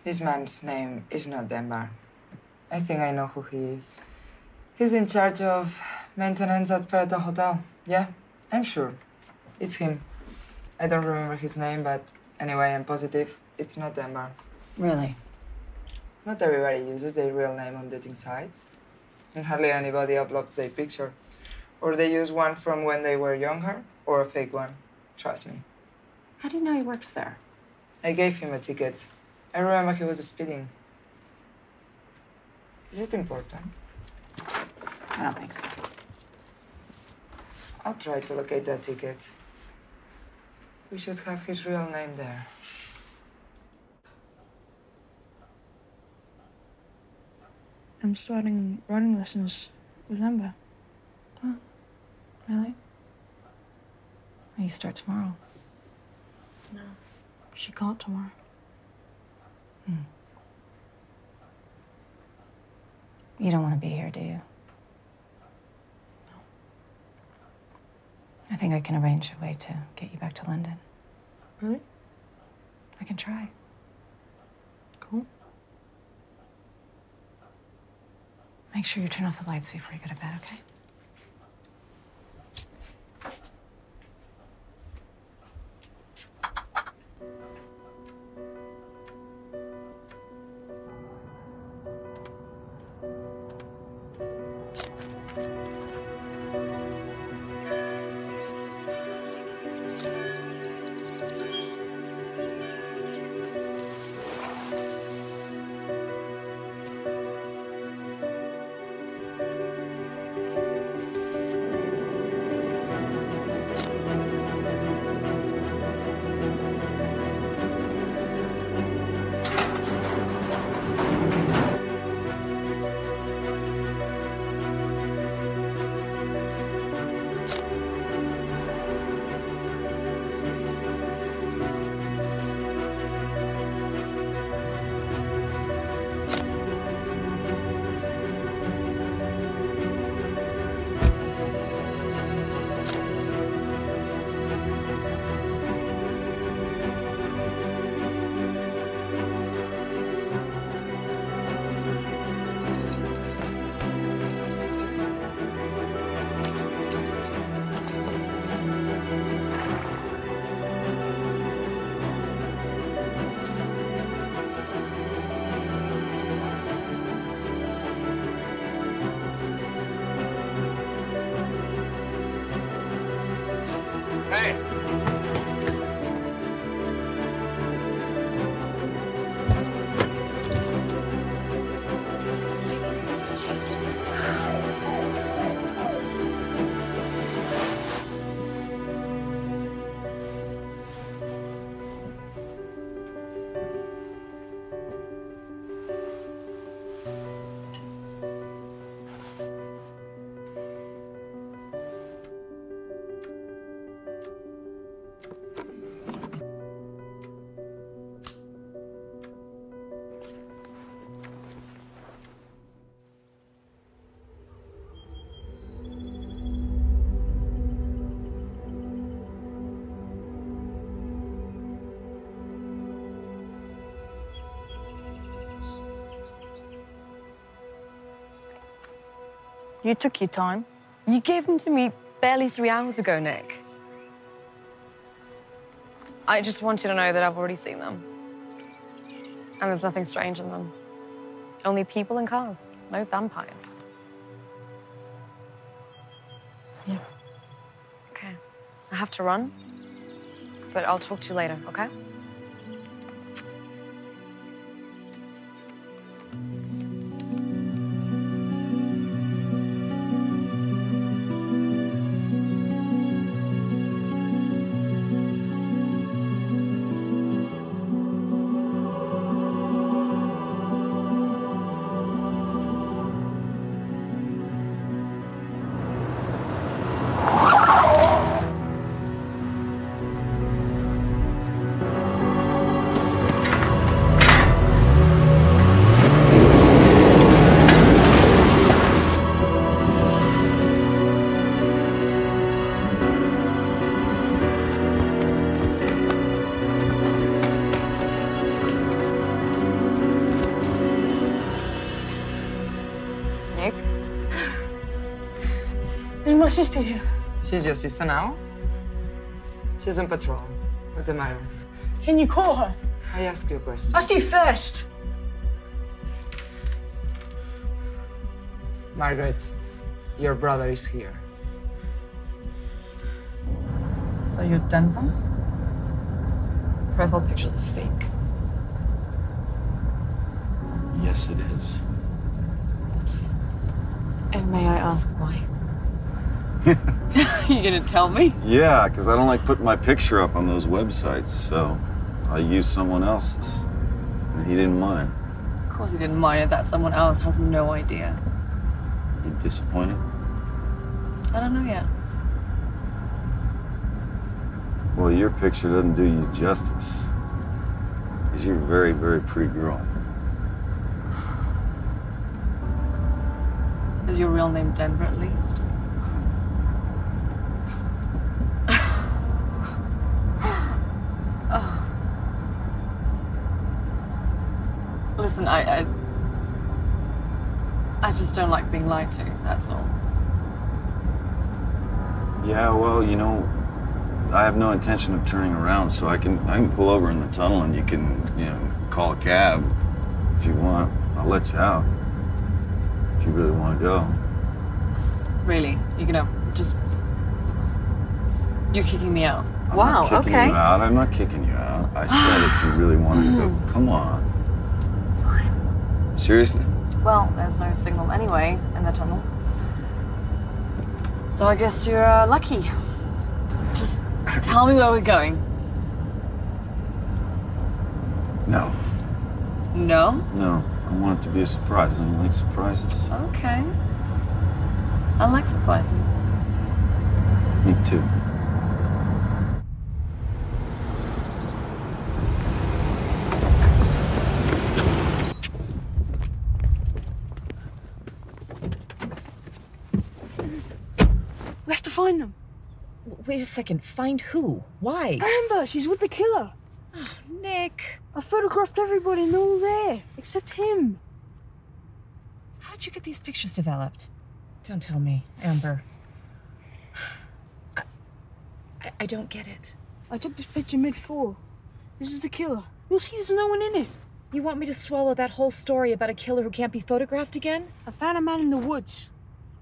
This man's name is not Denver. I think I know who he is. He's in charge of maintenance at Peretta Hotel. Yeah, I'm sure. It's him. I don't remember his name, but anyway, I'm positive it's not Denver. Really? Not everybody uses their real name on dating sites. And hardly anybody uploads their picture. Or they use one from when they were younger, or a fake one. Trust me. How do you know he works there? I gave him a ticket. I remember he was speeding. Is it important? I don't think so. I'll try to locate that ticket. We should have his real name there. I'm starting running lessons with Amber. Oh, really? Well, you start tomorrow. No, she can't tomorrow. You don't want to be here, do you? No. I think I can arrange a way to get you back to London. Really? I can try. Cool. Make sure you turn off the lights before you go to bed, okay? You took your time. You gave them to me barely 3 hours ago, Nick. I just want you to know that I've already seen them. And there's nothing strange in them. Only people and cars, no vampires. Yeah. Okay. I have to run, but I'll talk to you later, okay? my sister here? She's your sister now? She's on patrol. What's the matter? Can you call her? I ask you a question. Ask you first. Margaret, your brother is here. So you're Denver? Profile pictures are fake. Yes, it is. And may I ask why? You gonna tell me? Yeah, because I don't like putting my picture up on those websites, so I used someone else's. And he didn't mind. Of course he didn't mind it that someone else has no idea. You disappointed? I don't know yet. Well, your picture doesn't do you justice. Because you're a very, very pretty girl. Is your real name Denver at least? Oh. Listen, I just don't like being lied to, that's all. Yeah, well, you know, I have no intention of turning around, so I can pull over in the tunnel and you can, you know, call a cab if you want. I'll let you out if you really want to go. Really? You're gonna just... You're kicking me out? I'm Wow, not kicking okay. you out. I'm not kicking you out. I said if you really wanted to go, come on. Fine. Seriously? Well, there's no signal anyway in the tunnel. So I guess you're lucky. Just tell me where we're going. No. No? No. I want it to be a surprise. I don't like surprises. Okay. I like surprises. Me too. We have to find them. Wait a second. Find who? Why? Amber, she's with the killer. Oh, Nick. I photographed everybody and they're all there, except him. How did you get these pictures developed? Don't tell me, Amber. I don't get it. I took this picture mid-fall. This is the killer. You'll see there's no one in it. You want me to swallow that whole story about a killer who can't be photographed again? I found a man in the woods.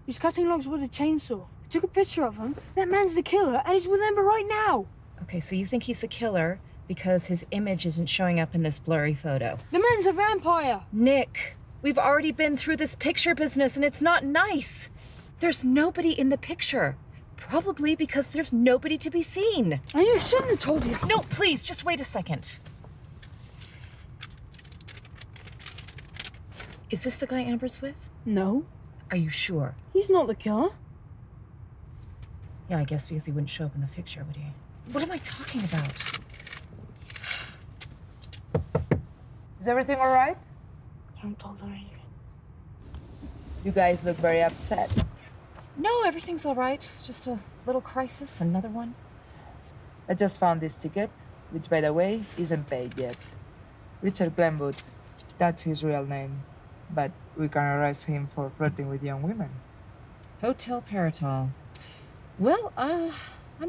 He's cutting logs with a chainsaw. I took a picture of him. That man's the killer, and he's with Amber right now. Okay, so you think he's the killer because his image isn't showing up in this blurry photo. The man's a vampire. Nick, we've already been through this picture business, and it's not nice. There's nobody in the picture. Probably because there's nobody to be seen. I shouldn't have told you. No, please, just wait a second. Is this the guy Amber's with? No. Are you sure? He's not the killer. Yeah, I guess because he wouldn't show up in the picture, would he? What am I talking about? Is everything all right? I haven't told her anything. You guys look very upset. No, everything's all right. Just a little crisis, another one. I just found this ticket, which, by the way, isn't paid yet. Richard Glenwood, that's his real name. But we can arrest him for flirting with young women. Hotel Paratol. Well, I'm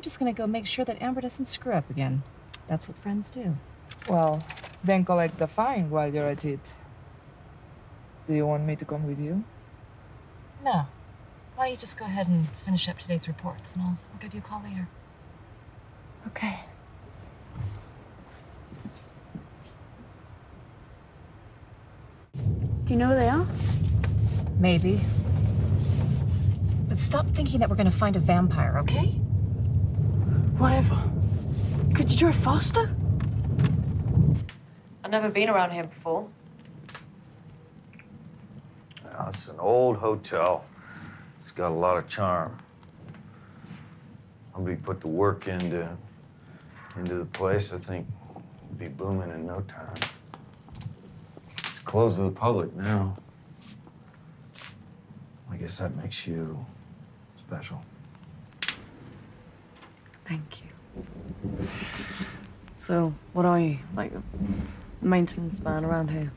just gonna go make sure that Amber doesn't screw up again. That's what friends do. Well, then collect the fine while you're at it. Do you want me to come with you? No. Why don't you just go ahead and finish up today's reports, and I'll give you a call later. Okay. Do you know where they are? Maybe. But stop thinking that we're gonna find a vampire, okay? Whatever. Could you drive faster? I've never been around here before. Now, it's an old hotel. It's got a lot of charm. Somebody put the work into the place, I think it'd be booming in no time. It's closed to the public now. I guess that makes you special. Thank you. So, what are you? Like a maintenance man around here?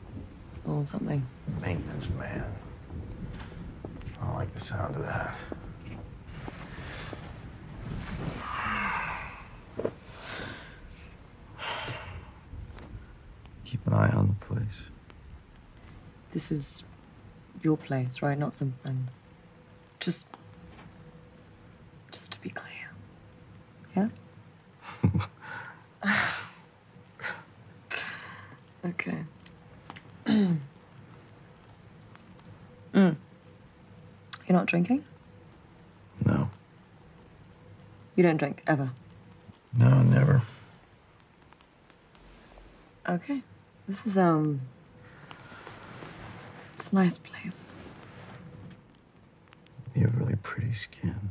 Or something? Maintenance man. I don't like the sound of that. keep an eye on the place. This is your place, right? Not some friends. Just to be clear. Yeah? Okay. You're not drinking? No. You don't drink, ever? No, never. Okay. This is, it's a nice place. You have really pretty skin.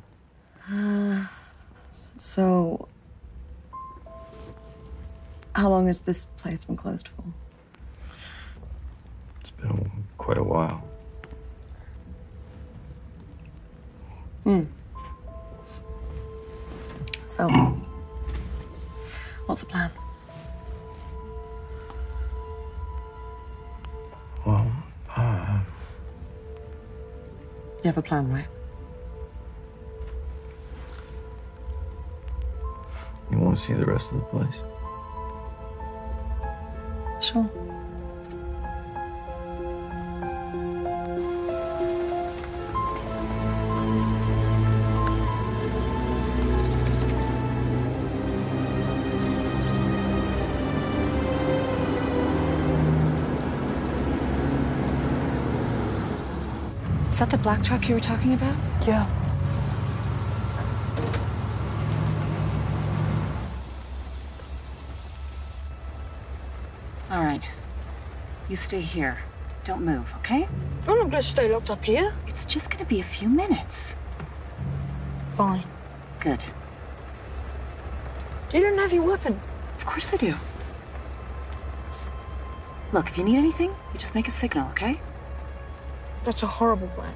So... How long has this place been closed for? It's been quite a while. So, what's the plan? Well, You have a plan, right? you want to see the rest of the place? Sure. Is that the black truck you were talking about? Yeah. All right. You stay here. Don't move, okay? I'm not gonna stay locked up here. It's just gonna be a few minutes. Fine. Good. You don't have your weapon. Of course I do. Look, if you need anything, you just make a signal, okay? That's a horrible plan.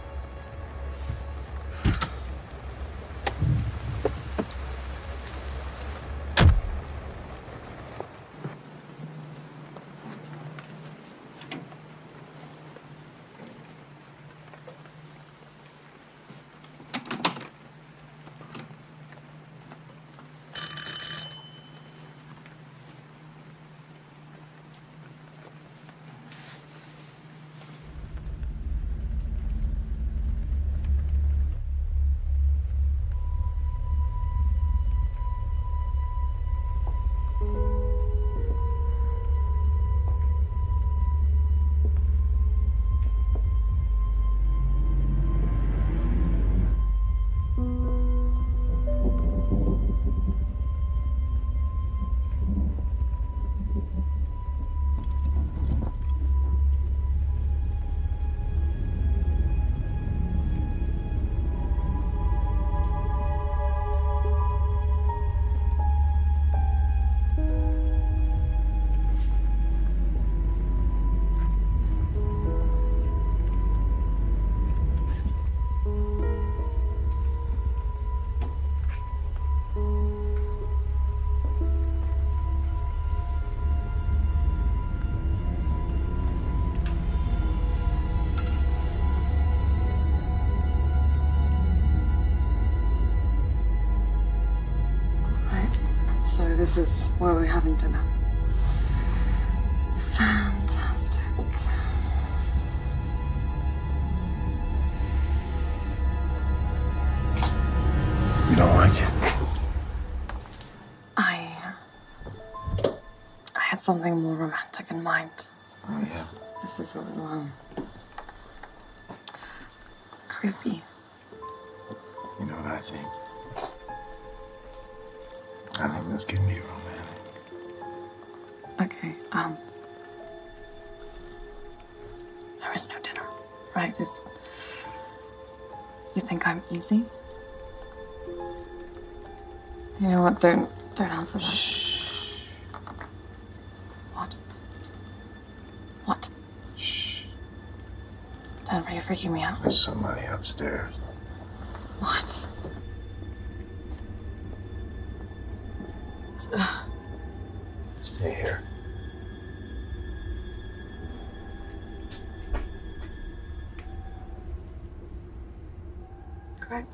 So this is where we're having dinner. Fantastic. You don't like it? I had something more romantic in mind. Oh, yeah. This is a little, creepy. You know what I think? I think this can be romantic. Okay, there is no dinner, right? You think I'm easy? You know what, don't answer that. Shh. What? What? Shh. Denver, you're freaking me out. There's somebody upstairs. What? Stay here. Great.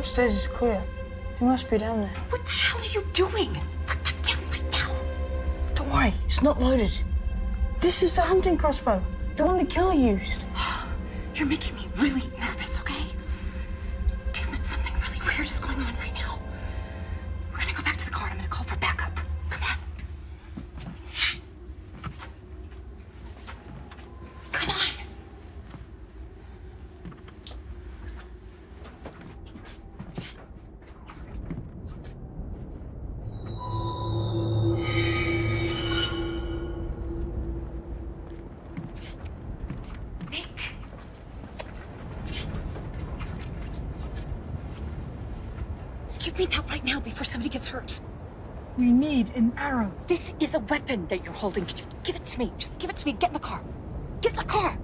upstairs is clear. They must be down there. What the hell are you doing? Put that down right now. Don't worry, it's not loaded. This is the hunting crossbow, the one the killer used. You're making me really nervous, okay? Damn it, something really weird is going on right now. We're gonna go back to the car and I'm gonna call for backup. Come on. Come on. Give me that right now before somebody gets hurt. We need an arrow. This is a weapon that you're holding. Could you give it to me? Just give it to me. Get in the car. Get in the car.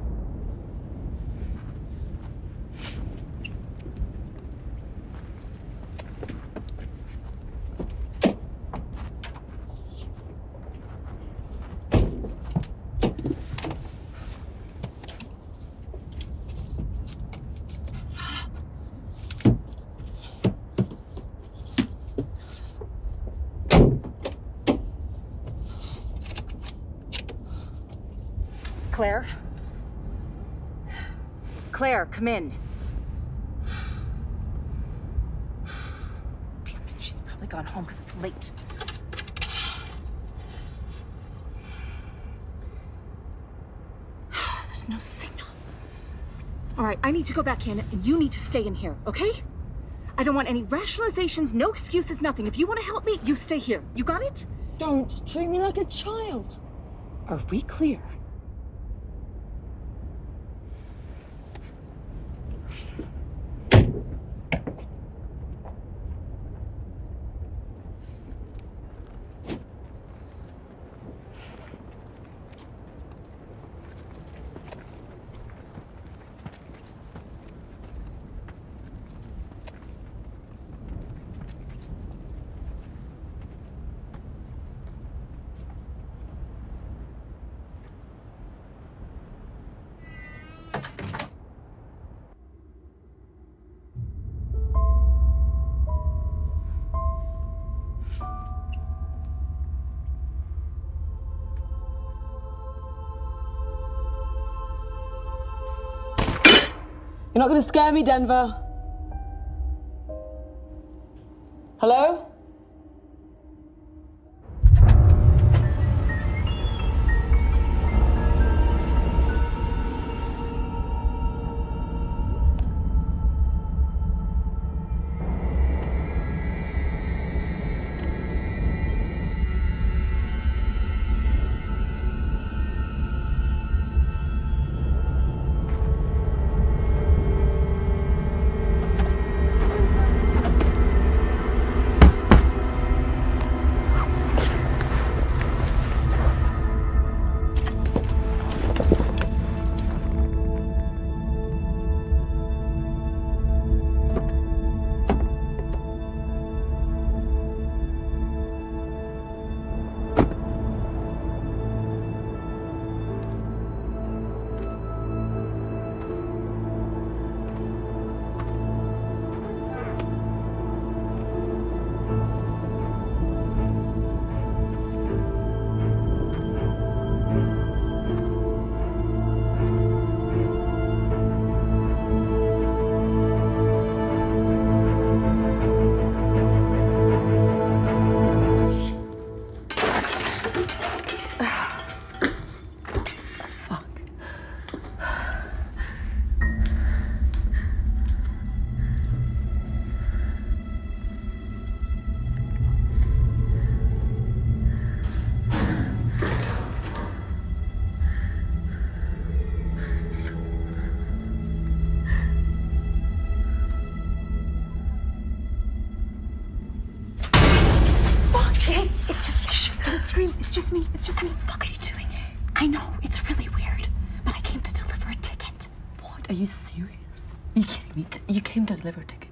Claire? Claire, come in. Damn it, she's probably gone home because it's late. There's no signal. All right, I need to go back in and you need to stay in here, okay? I don't want any rationalizations, no excuses, nothing. If you want to help me, you stay here. You got it? Don't treat me like a child. Are we clear? You're not going to scare me, Denver. Hello? It's just me. It's just me. What the fuck are you doing? I know, it's really weird, but I came to deliver a ticket. What? Are you serious? Are you kidding me? You came to deliver a ticket?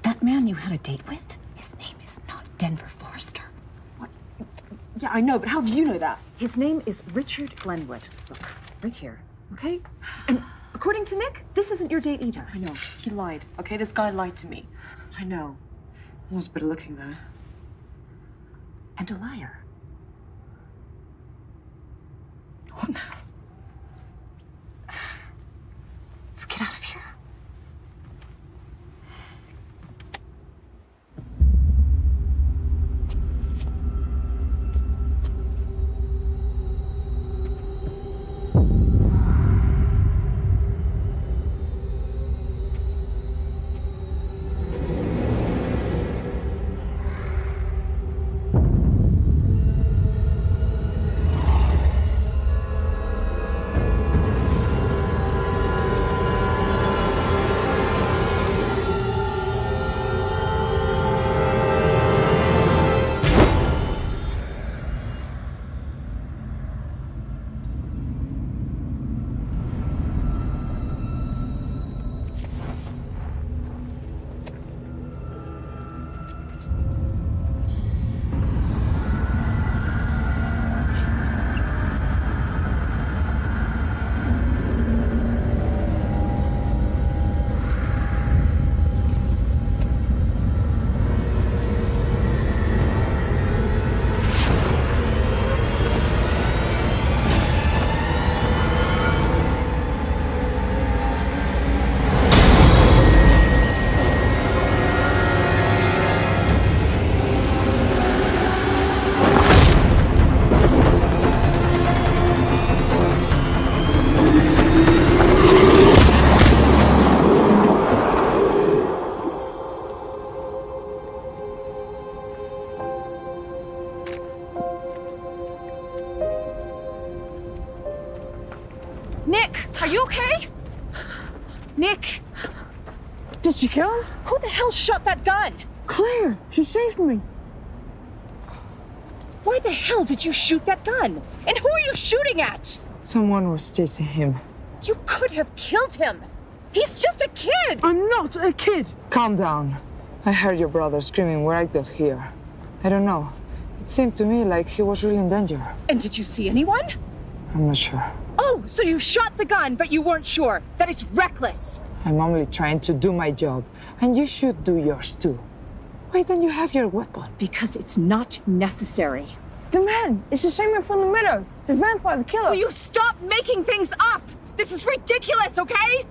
That man you had a date with, his name is not Denver Forrester. What? Yeah, I know, but how do you know that? His name is Richard Glenwood. Look, right here, okay? And according to Nick, this isn't your date either. I know. He lied, okay? This guy lied to me. I know. I was better looking though. And a liar. What now? Let's get out of here. Nick, are you okay? Nick! Did she kill him? Who the hell shot that gun? Claire, she saved me. Why the hell did you shoot that gun? And who are you shooting at? Someone was chasing him. You could have killed him. He's just a kid. I'm not a kid. Calm down. I heard your brother screaming when I got here. I don't know. It seemed to me like he was really in danger. And did you see anyone? I'm not sure. Oh, so you shot the gun, but you weren't sure. That is reckless. I'm only trying to do my job, and you should do yours too. Why don't you have your weapon? Because it's not necessary. The man! It's the same man from the meadow! The vampire, the killer! Will you stop making things up? This is ridiculous, okay?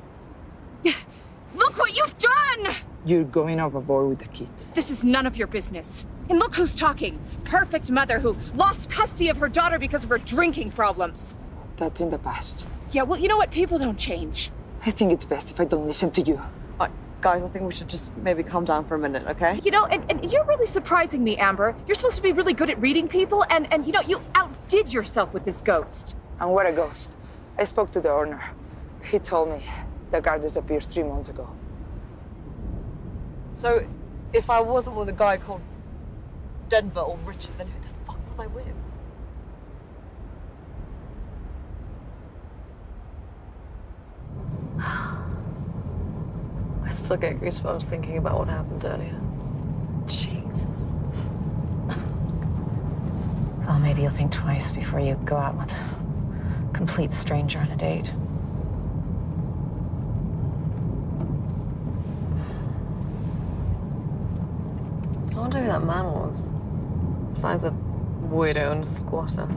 Look what you've done! You're going overboard with the kid. This is none of your business. And look who's talking. Perfect mother who lost custody of her daughter because of her drinking problems. That's in the past. Yeah, well, you know what? People don't change. I think it's best if I don't listen to you. Guys, I think we should just maybe calm down for a minute, okay? You know, and you're really surprising me, Amber. You're supposed to be really good at reading people, and you know, you outdid yourself with this ghost. And what a ghost. I spoke to the owner. He told me the guard disappeared 3 months ago. So, if I wasn't with a guy called Denver or Richard, then who the fuck was I with? I still get goosebumps thinking about what happened earlier. Jesus. Well, maybe you'll think twice before you go out with a complete stranger on a date. I wonder who that man was. Besides a weirdo and a squatter.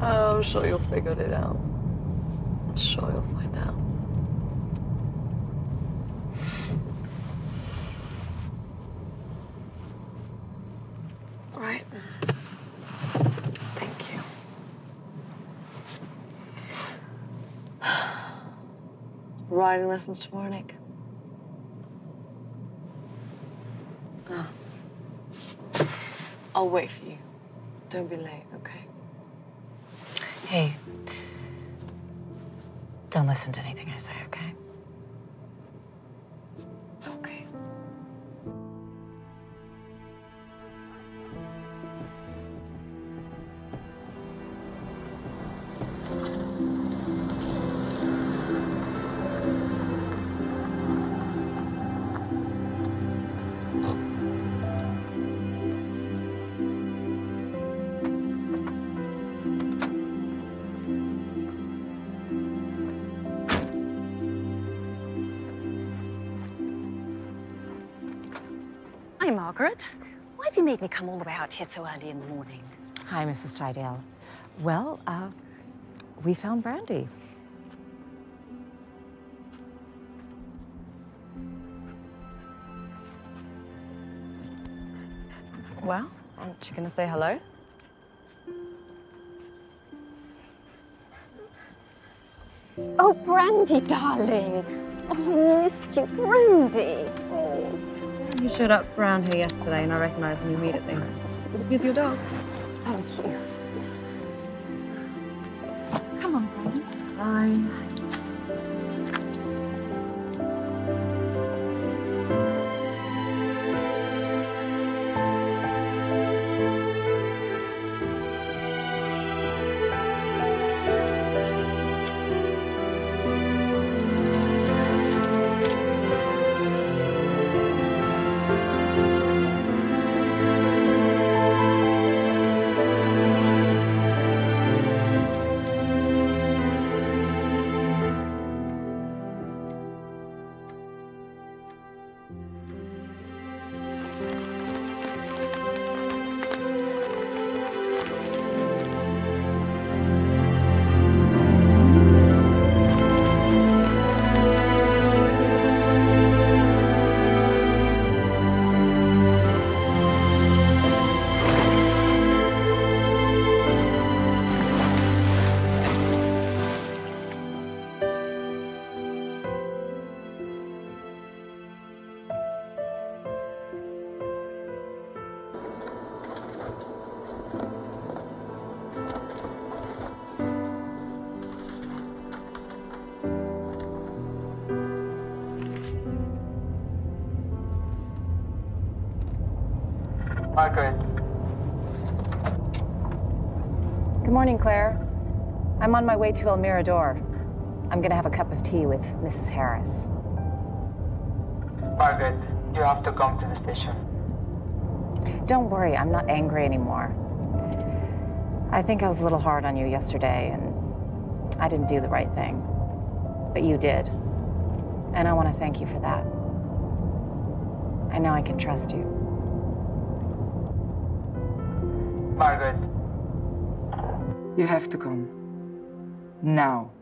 I'm sure you'll figure it out. I'm sure you'll find out. Right. Thank you. Riding lessons tomorrow, Nick? Oh. I'll wait for you. Don't be late, okay? Hey, don't listen to anything I say, okay? Okay. Margaret, why have you made me come all the way out here so early in the morning? Hi, Mrs. Tydale. Well, we found Brandy. Well, aren't you going to say hello? Oh, Brandy, darling. Oh, I missed you, Brandy. Oh. You showed up around here yesterday and I recognized him immediately. Here's your dog. Thank you. Come on, Brandy. Bye. Margaret. Good morning, Claire. I'm on my way to El Mirador. I'm gonna have a cup of tea with Mrs. Harris. Margaret, you have to come to the station. Don't worry, I'm not angry anymore. I think I was a little hard on you yesterday, and I didn't do the right thing. But you did. And I want to thank you for that. I know I can trust you. Margaret. You have to come. Now.